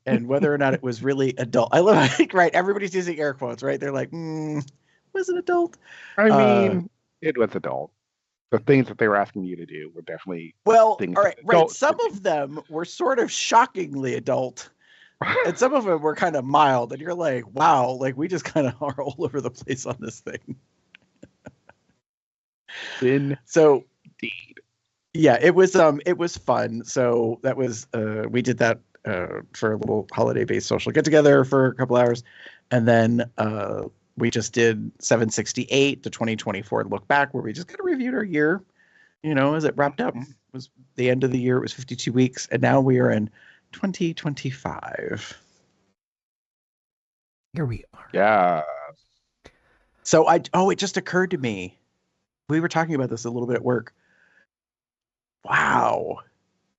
And whether or not it was really adult. I love it, right? Everybody's using air quotes, right? They're like, was it adult? I mean, it was adult. The things that they were asking you to do were definitely things. All right, right. Some of them were sort of shockingly adult. And some of them were kind of mild, and you're like, wow, like we just kind of are all over the place on this thing. So indeed. Yeah, it was fun. So that was we did that for a little holiday-based social get-together for a couple hours. And then we just did 768, the 2024 look back, where we just kind of reviewed our year, as it wrapped up. It was the end of the year. It was 52 weeks, and now we are in 2025. Here we are. Yeah. So it just occurred to me. We were talking about this a little bit at work. Wow.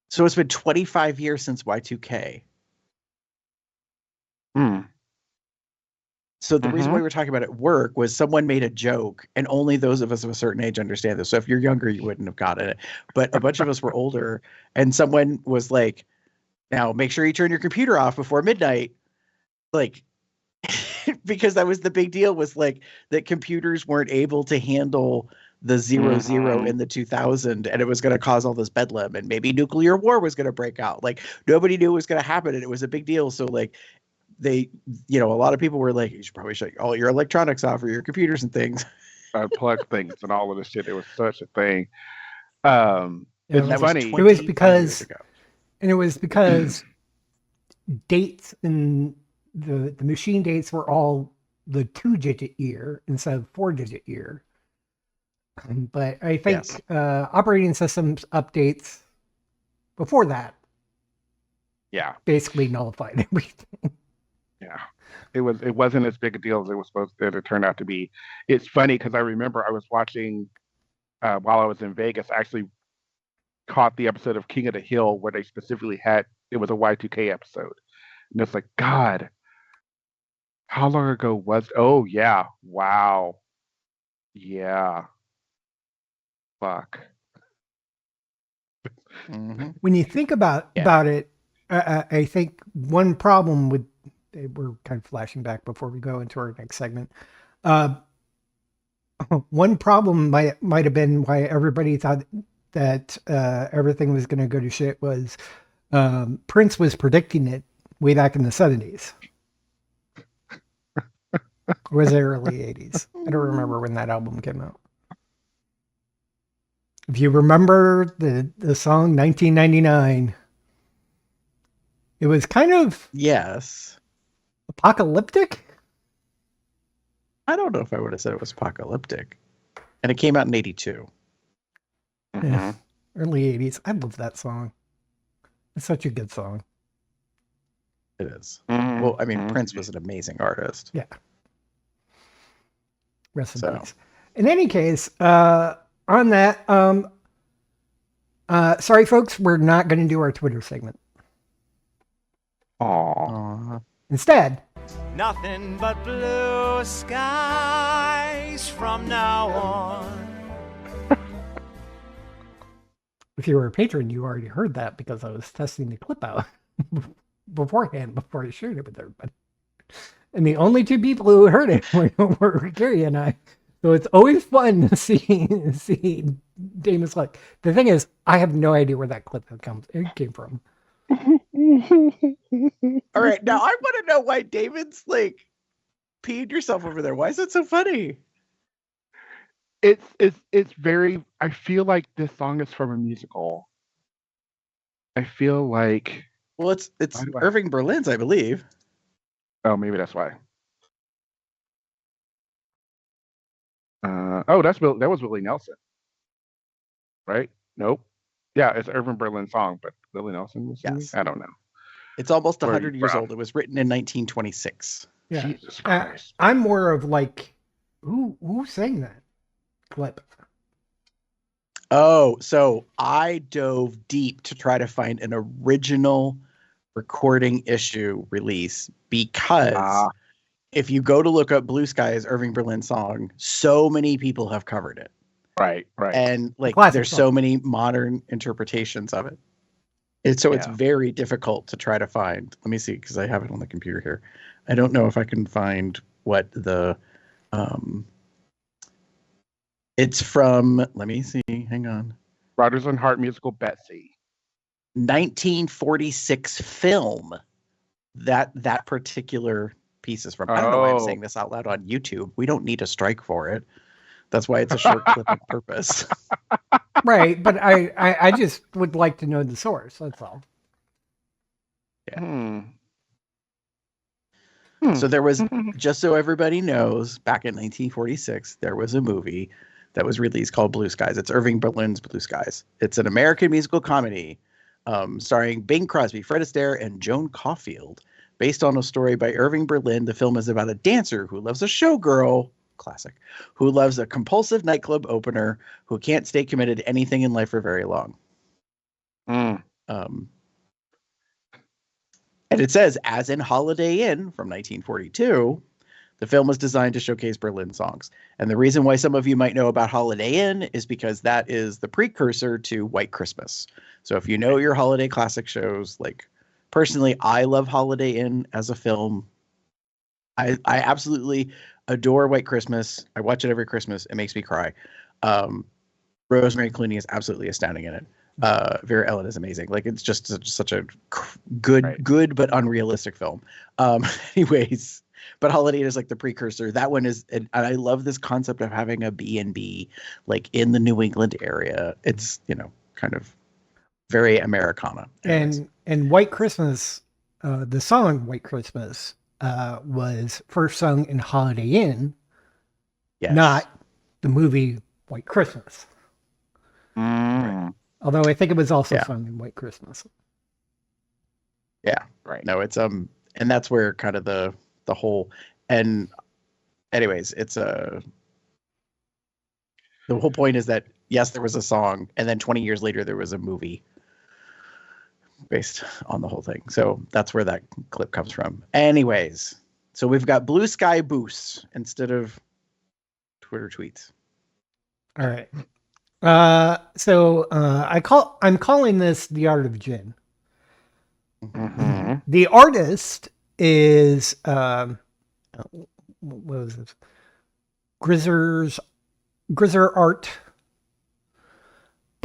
So it's been 25 years since Y2K. So the reason why we were talking about it at work was someone made a joke, and only those of us of a certain age understand this. So if you're younger, you wouldn't have gotten it. But a bunch of us were older, and someone was like, now make sure you turn your computer off before midnight. Like, because that was the big deal, was like that computers weren't able to handle the 00 in the 2000, and it was going to cause all this bedlam, and maybe nuclear war was going to break out. Like nobody knew it was going to happen, and it was a big deal. So like they, a lot of people were like, you should probably shut all your electronics off or your computers and things. Unplug things and all of this shit. It was such a thing. It's funny. It was because dates in the machine dates were all the 2-digit year instead of 4-digit year. But I think operating systems updates before that, basically nullified everything. Yeah, it wasn't as big a deal as it was supposed to turn out to be. It's funny because I remember I was watching while I was in Vegas. I actually caught the episode of King of the Hill where they specifically had it was a Y2K episode, and it's like, God, how long ago was? Oh yeah, wow, yeah, fuck. When you think about it, I think one problem with, we're kind of flashing back before we go into our next segment. One problem might have been why everybody thought that everything was going to go to shit was Prince was predicting it way back in the 70s. Or was it early 80s? I don't remember when that album came out. If you remember the song 1999, it was kind of Yes. apocalyptic. I don't know if I would have said it was apocalyptic. And it came out in 82. Yeah, early 80s. I love that song. It's such a good song. It is. Well, I mean, Prince was an amazing artist. Yeah. Rest in So. peace. In any case, on that, sorry, folks, we're not going to do our Twitter segment. Aw. Instead, Nothing but blue skies from now on. if you were a patron, you already heard that because I was testing the clip out beforehand before I shared it with everybody. And the only two people who heard it were Gary and I. So it's always fun to see Damon's like. The thing is, I have no idea where that clip came from. All right, now I want to know why David's like peed yourself over there. Why is it so funny? It's very. I feel like this song is from a musical. I feel like. Well, it's Why do I- Irving Berlin's, I believe. Oh, maybe that's why. Oh, that was Willie Nelson, right? Nope. Yeah, it's Irving Berlin's song, but Willie Nelson was singing? Yes. I don't know. It's almost Where are 100 you years from? old. It was written in 1926. Yeah. Jesus Christ. I'm more of like, who sang that clip? Oh, so I dove deep to try to find an original recording issue release because if you go to look up Blue Skies, Irving Berlin song, so many people have covered it. Right. And like Classic there's song. so many modern interpretations of it. It's Yeah. very difficult to try to find. Let me see, because I have it on the computer here. I don't know if I can find what the it's from. Let me see. Hang on. Rodgers and Hart musical Betsy. 1946 film. That particular piece is from. I don't know why I'm saying this out loud on YouTube. We don't need a strike for it. That's why it's a short clip on purpose. Right, but I just would like to know the source. That's all. Hmm. So there was, just so everybody knows, back in 1946, there was a movie that was released called Blue Skies. It's Irving Berlin's Blue Skies. It's an American musical comedy starring Bing Crosby, Fred Astaire, and Joan Caulfield. Based on a story by Irving Berlin, the film is about a dancer who loves a showgirl, classic, who loves a compulsive nightclub opener who can't stay committed to anything in life for very long. And it says, as in Holiday Inn from 1942, the film was designed to showcase Berlin songs. And the reason why some of you might know about Holiday Inn is because that is the precursor to White Christmas. So if you know your holiday classic shows, like personally, I love Holiday Inn as a film. I absolutely adore White Christmas. I watch it every Christmas. It makes me cry. Rosemary Clooney is absolutely astounding in it. Vera Ellen is amazing. Like it's just such a good but unrealistic film. Anyways, but Holiday Inn is like the precursor. That one is, and I love this concept of having a B&B like in the New England area. It's kind of very Americana. And White Christmas, the song White Christmas was first sung in Holiday Inn, yes. not the movie White Christmas. Right. Although I think it was also sung in White Christmas. Yeah, right. No, it's and that's where kind of the whole, and anyways, it's the whole point is that yes, there was a song, and then 20 years later there was a movie based on the whole thing. So that's where that clip comes from. Anyways, so we've got Blue Sky Boosts instead of Twitter tweets. All right. So I'm calling this The Art of Gin. Mm-hmm. The artist is what was this? Grizzer Art.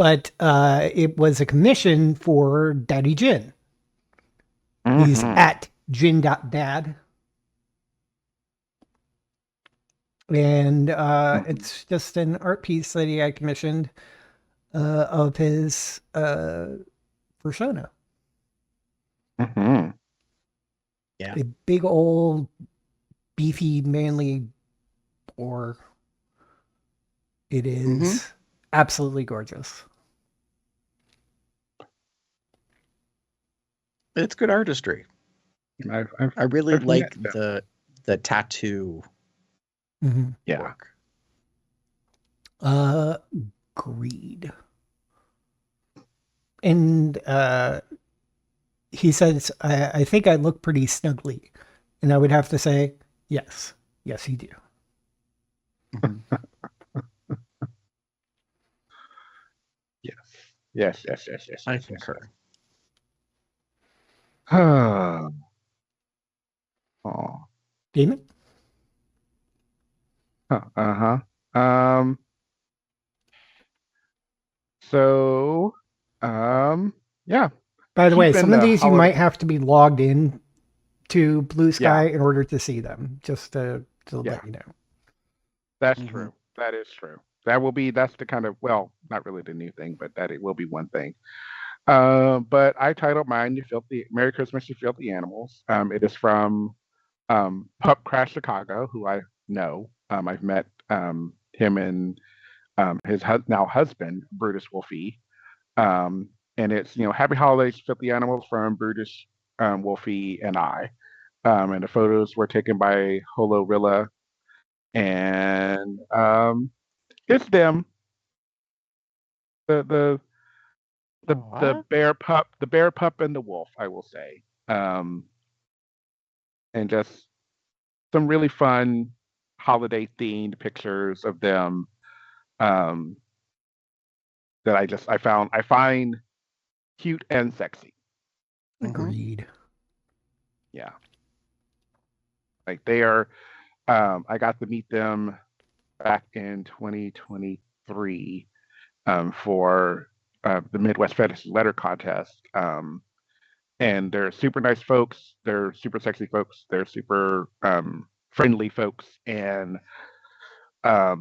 but it was a commission for Daddy Jin. He's at jin.dad. And it's just an art piece that he had commissioned of his persona. Yeah. A big old beefy manly boar. It is absolutely gorgeous. It's good artistry. I really like the tattoo work. Agreed. And he says, I think I look pretty snugly. And I would have to say, yes. Yes, you do. Yes. I concur. Oh. Damon? So, yeah. By the way, some of these you holiday- might have to be logged in to Blue Sky in order to see them, just to let you know. That's true. That is true. That's the kind of, well, not really the new thing, but that it will be one thing. But I titled mine Merry Christmas, You Filthy Animals. It is from Pup Crash Chicago, who I know. I've met him and his now husband, Brutus Wolfie. And it's, Happy Holidays, Filthy Animals from Brutus, Wolfie, and I. And the photos were taken by Holorilla. And it's them. The bear pup, and the wolf, I will say. And just some really fun holiday themed pictures of them that I find cute and sexy. Agreed. Yeah. Like they are I got to meet them back in 2023 for the Midwest Fetish Letter Contest. And they're super nice folks. They're super sexy folks. They're super friendly folks. And I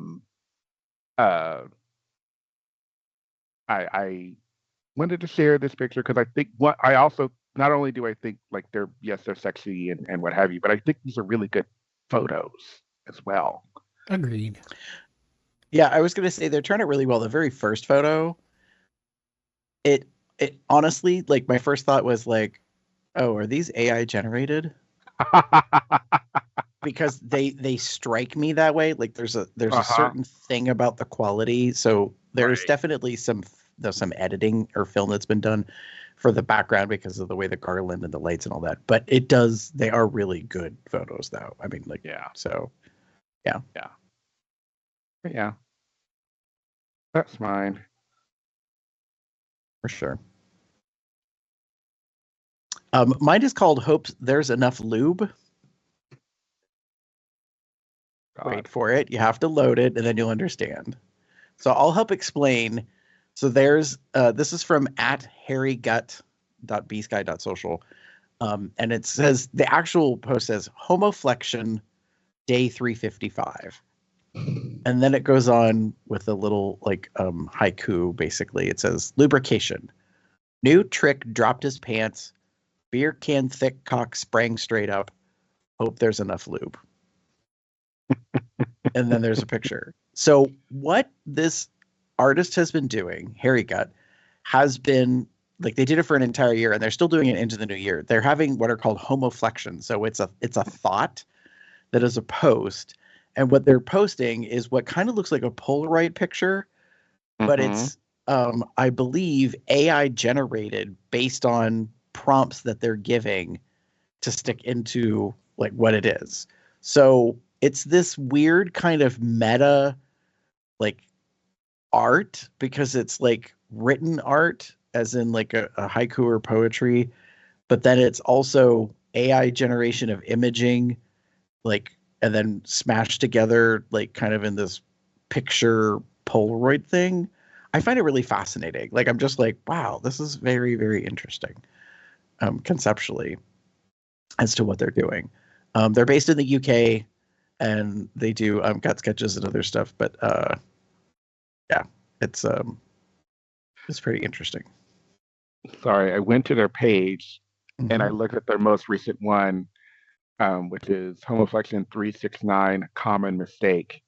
wanted to share this picture because I think not only do I think like they're sexy and what have you, but I think these are really good photos as well. Agreed. Yeah, I was gonna say they're turned out really well. The very first photo, it honestly, like my first thought was like, oh, are these AI generated? Because they strike me that way. Like there's a certain thing about the quality. So there's definitely some editing or film that's been done for the background because of the way the garland and the lights and all that. But they are really good photos though. I mean, like, so yeah. Yeah. That's mine. For sure. Mine is called Hope There's Enough Lube. God. Wait for it. You have to load it and then you'll understand. So I'll help explain. So there's this is from @harrygut.bsky.social. And it says the actual post says homoflexion day 355. And then it goes on with a little like haiku. Basically it says lubrication, new trick, dropped his pants, beer can thick cock sprang straight up, hope there's enough lube. And then there's a picture. So what this artist has been doing, Harry Gut, has been like they did it for an entire year and they're still doing it into the new year. They're having what are called homoflexions. So it's a thought that is a post. And what they're posting is what kind of looks like a Polaroid picture, but it's, I believe, AI generated based on prompts that they're giving to stick into like what it is. So it's this weird kind of meta like art because it's like written art as in like a haiku or poetry, but then it's also AI generation of imaging, like, and then smashed together like kind of in this picture Polaroid thing. I find it really fascinating. Like, I'm just like, wow, this is very, very interesting, conceptually, as to what they're doing. They're based in the UK, and they do got sketches and other stuff. But yeah, it's pretty interesting. Sorry, I went to their page and I Mhm. looked at their most recent one, which is Homoflexion 369 Common Mistake.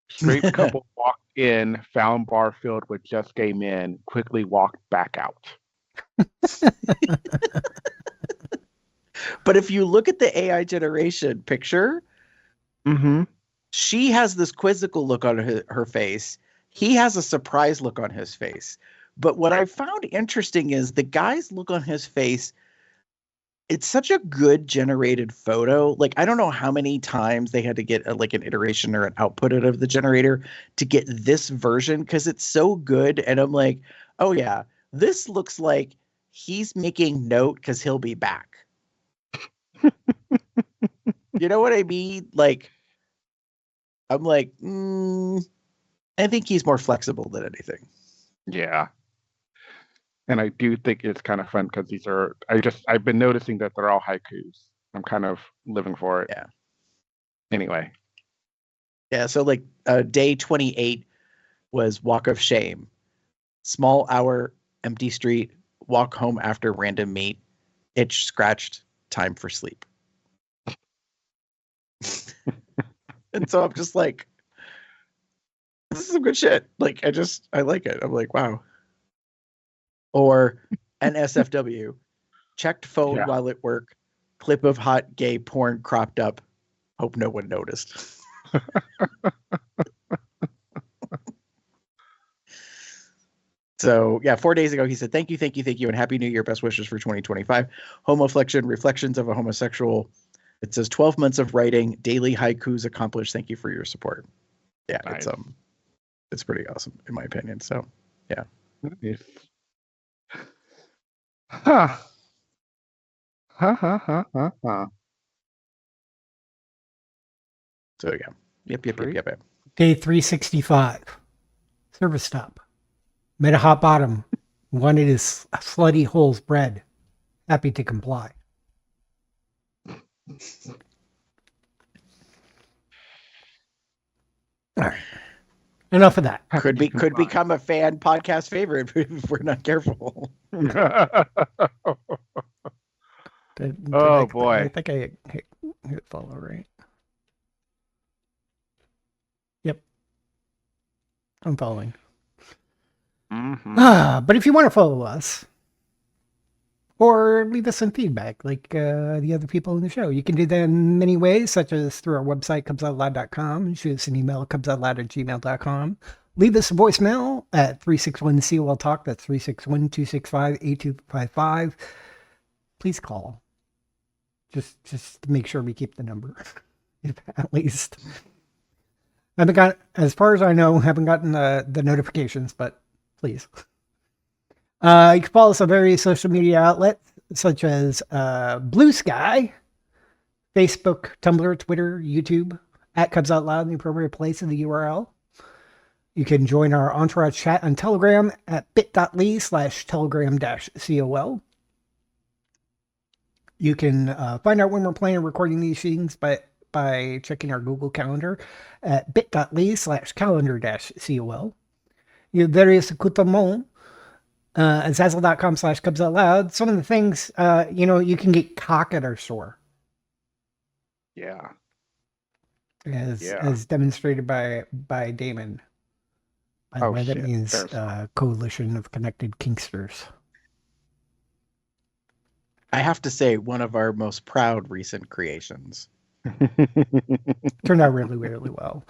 Straight couple walked in, found bar filled with just gay men, quickly walked back out. But if you look at the AI generation picture, Mm-hmm. she has this quizzical look on her face. He has a surprised look on his face. But what I found interesting is the guy's look on his face. It's such a good generated photo. Like, I don't know how many times they had to get like an iteration or an output out of the generator to get this version, because it's so good. And I'm like, oh yeah, this looks like he's making note because he'll be back. You know what I mean? Like, I'm like, I think he's more flexible than anything. Yeah. And I do think it's kind of fun because I've been noticing that they're all haikus. I'm kind of living for it. Yeah. Anyway. Yeah. So like day 28 was walk of shame, small hour, empty street, walk home after random meet, itch scratched, time for sleep. And so I'm just like, this is some good shit. Like, I like it. I'm like, wow. Or NSFW, checked phone Yeah. while at work, clip of hot gay porn cropped up, hope no one noticed. So yeah, 4 days ago, he said, thank you, and happy new year, best wishes for 2025. Homoflexion, reflections of a homosexual. It says 12 months of writing, daily haikus accomplished. Thank you for your support. Yeah, Nice. it's pretty awesome in my opinion. So yeah. Nice. Huh. Huh. So yeah. Yep. Day 365. Service stop. Met a hot bottom. Wanted his slutty holes bread. Happy to comply. All right. Enough of that. Could become a fan podcast favorite if we're not careful. Oh, boy. I think I hit follow, right? Yep. I'm following. Mm-hmm. But if you want to follow us or leave us some feedback like the other people in the show, you can do that in many ways, such as through our website, cubsoutloud.com. Shoot us an email, cubsoutloud@gmail.com. Leave us a voicemail at 361-COL Talk. That's 361-265-8255. Please call. Just to make sure we keep the number, at least. As far as I know, haven't gotten the notifications, but please. You can follow us on various social media outlets, such as Blue Sky, Facebook, Tumblr, Twitter, YouTube, at Cubs Out Loud in the appropriate place in the URL. You can join our Entourage chat on Telegram at bit.ly/telegram-col. You can find out when we're playing and recording these things by checking our Google Calendar at bit.ly/calendar-col. You have various accoutrements at Zazzle.com/CubsOutLoud. Some of the things, you can get cock at our store. Yeah. As demonstrated by Damon. By the way, that means Coalition of Connected Kinksters. I have to say, one of our most proud recent creations. Turned out really, really well.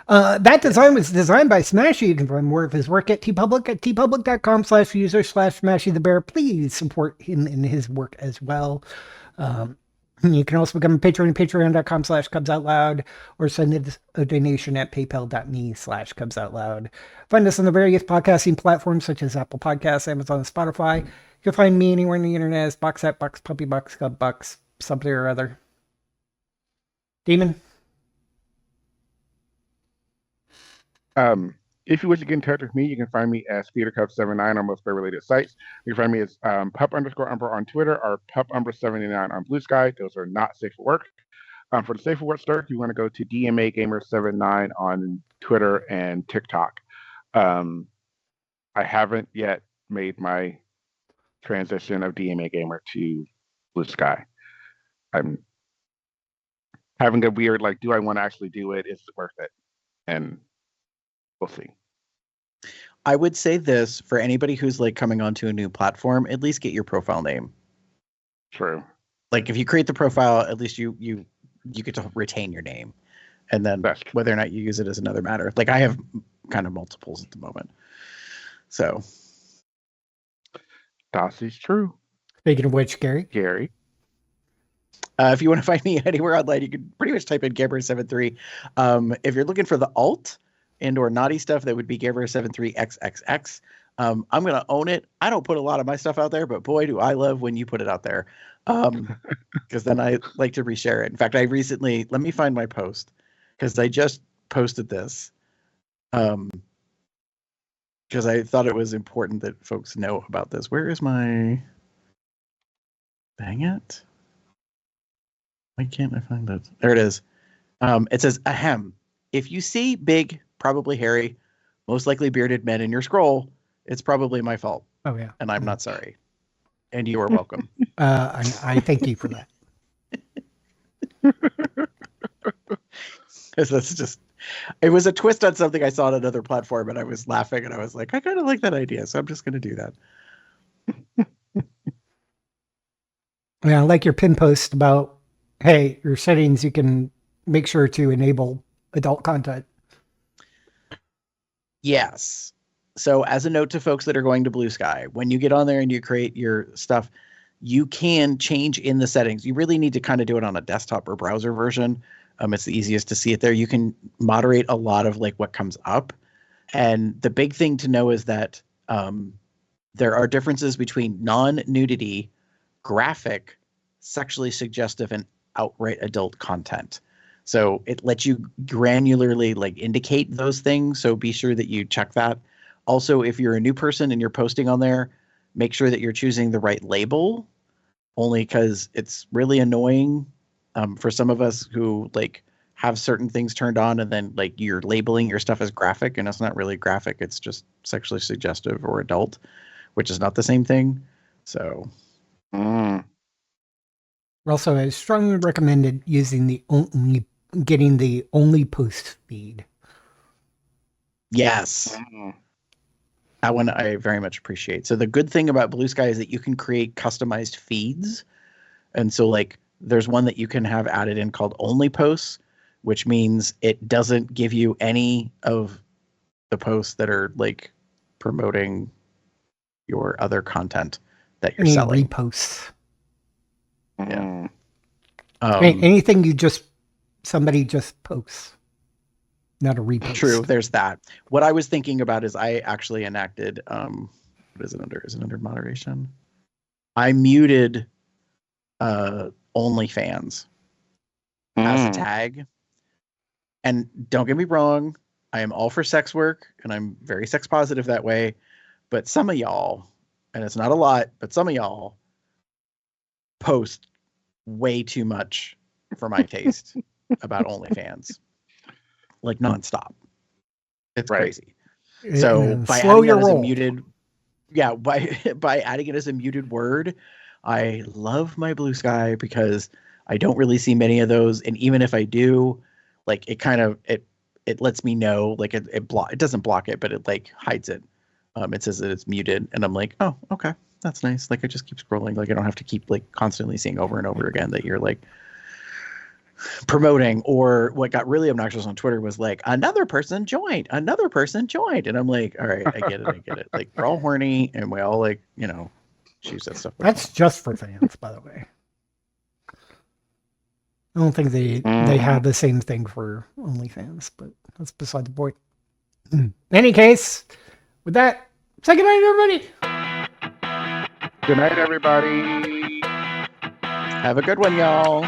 That design was designed by Smashy. You can find more of his work at TeePublic at tpublic.com/user/SmashyTheBear. Please support him in his work as well. You can also become a patron at patreon.com/CubsOutLoud or send a donation at paypal.me/CubsOutLoud. Find us on the various podcasting platforms such as Apple Podcasts, Amazon, and Spotify. You can find me anywhere on the internet as Boxat, Box, Puppy, Box, Cub, Box, something or other. Demon? If you wish to get in touch with me, you can find me as COL769 on most related sites. You can find me as pup_umber on Twitter or pup_umber79 on Blue Sky. Those are not safe for work. For the safe for work start, you want to go to DMA Gamer79 on Twitter and TikTok. I haven't yet made my transition of DMA Gamer to Blue Sky. I'm having a weird, like, do I want to actually do it? Is it worth it? And we'll see. I would say this for anybody who's like coming onto a new platform, at least get your profile name. True. Like if you create the profile, at least you get to retain your name. And then whether or not you use it is another matter. Like I have kind of multiples at the moment. So that is true. Speaking of which, Gary. If you want to find me anywhere online, you can pretty much type in Gamer73. If you're looking for the alt and or naughty stuff, that would be Gamer73XXX. I'm going to own it. I don't put a lot of my stuff out there, but boy, do I love when you put it out there. Because then I like to reshare it. In fact, I recently, let me find my post because I just posted this. Because I thought it was important that folks know about this. Where is my... Dang it. Why can't I find it? There it is. It says, ahem. If you see big, probably hairy, most likely bearded men in your scroll, it's probably my fault. Oh, yeah. And I'm not sorry. And you are welcome. I thank you for that. Because that's just... It was a twist on something I saw on another platform, and I was laughing, and I was like, I kind of like that idea, so I'm just going to do that. Yeah, I like your pin post about, hey, your settings, you can make sure to enable adult content. Yes. So as a note to folks that are going to Blue Sky, when you get on there and you create your stuff, you can change in the settings. You really need to kind of do it on a desktop or browser version. It's the easiest to see it there. You can moderate a lot of like what comes up. And the big thing to know is that there are differences between non-nudity, graphic, sexually suggestive, and outright adult content. So it lets you granularly like indicate those things. So be sure that you check that. Also, if you're a new person and you're posting on there, make sure that you're choosing the right label, only because it's really annoying for some of us who like have certain things turned on and then like you're labeling your stuff as graphic and it's not really graphic. It's just sexually suggestive or adult, which is not the same thing. So. Also, I strongly recommended using getting the only post feed. Yes. That one I very much appreciate. So the good thing about Blue Sky is that you can create customized feeds. And so like there's one that you can have added in called only posts, which means it doesn't give you any of the posts that are like promoting your other content that you're selling. Reposts. Yeah. Anything somebody just posts, not a repost. True, there's that. What I was thinking about is I actually enacted, what is it under? Is it under moderation? I muted OnlyFans as a tag. And don't get me wrong, I am all for sex work, and I'm very sex positive that way. But some of y'all, and it's not a lot, but some of y'all post way too much for my taste about OnlyFans, like nonstop. It's crazy. So by adding it as a muted, by adding it as a muted word, I love my Blue Sky because I don't really see many of those, and even if I do, like it kind of it lets me know, like it doesn't block it, but it like hides it. It says that it's muted, and I'm like, oh, okay. That's nice. Like I just keep scrolling. Like I don't have to keep like constantly seeing over and over again that you're like promoting. Or what got really obnoxious on Twitter was like another person joined. And I'm like, all right, I get it. Like we're all horny and we all like, choose that stuff. That's just for fans, by the way. I don't think they have the same thing for OnlyFans, but that's beside the point. In any case, with that, say good night, everybody. Good night, everybody. Have a good one, y'all.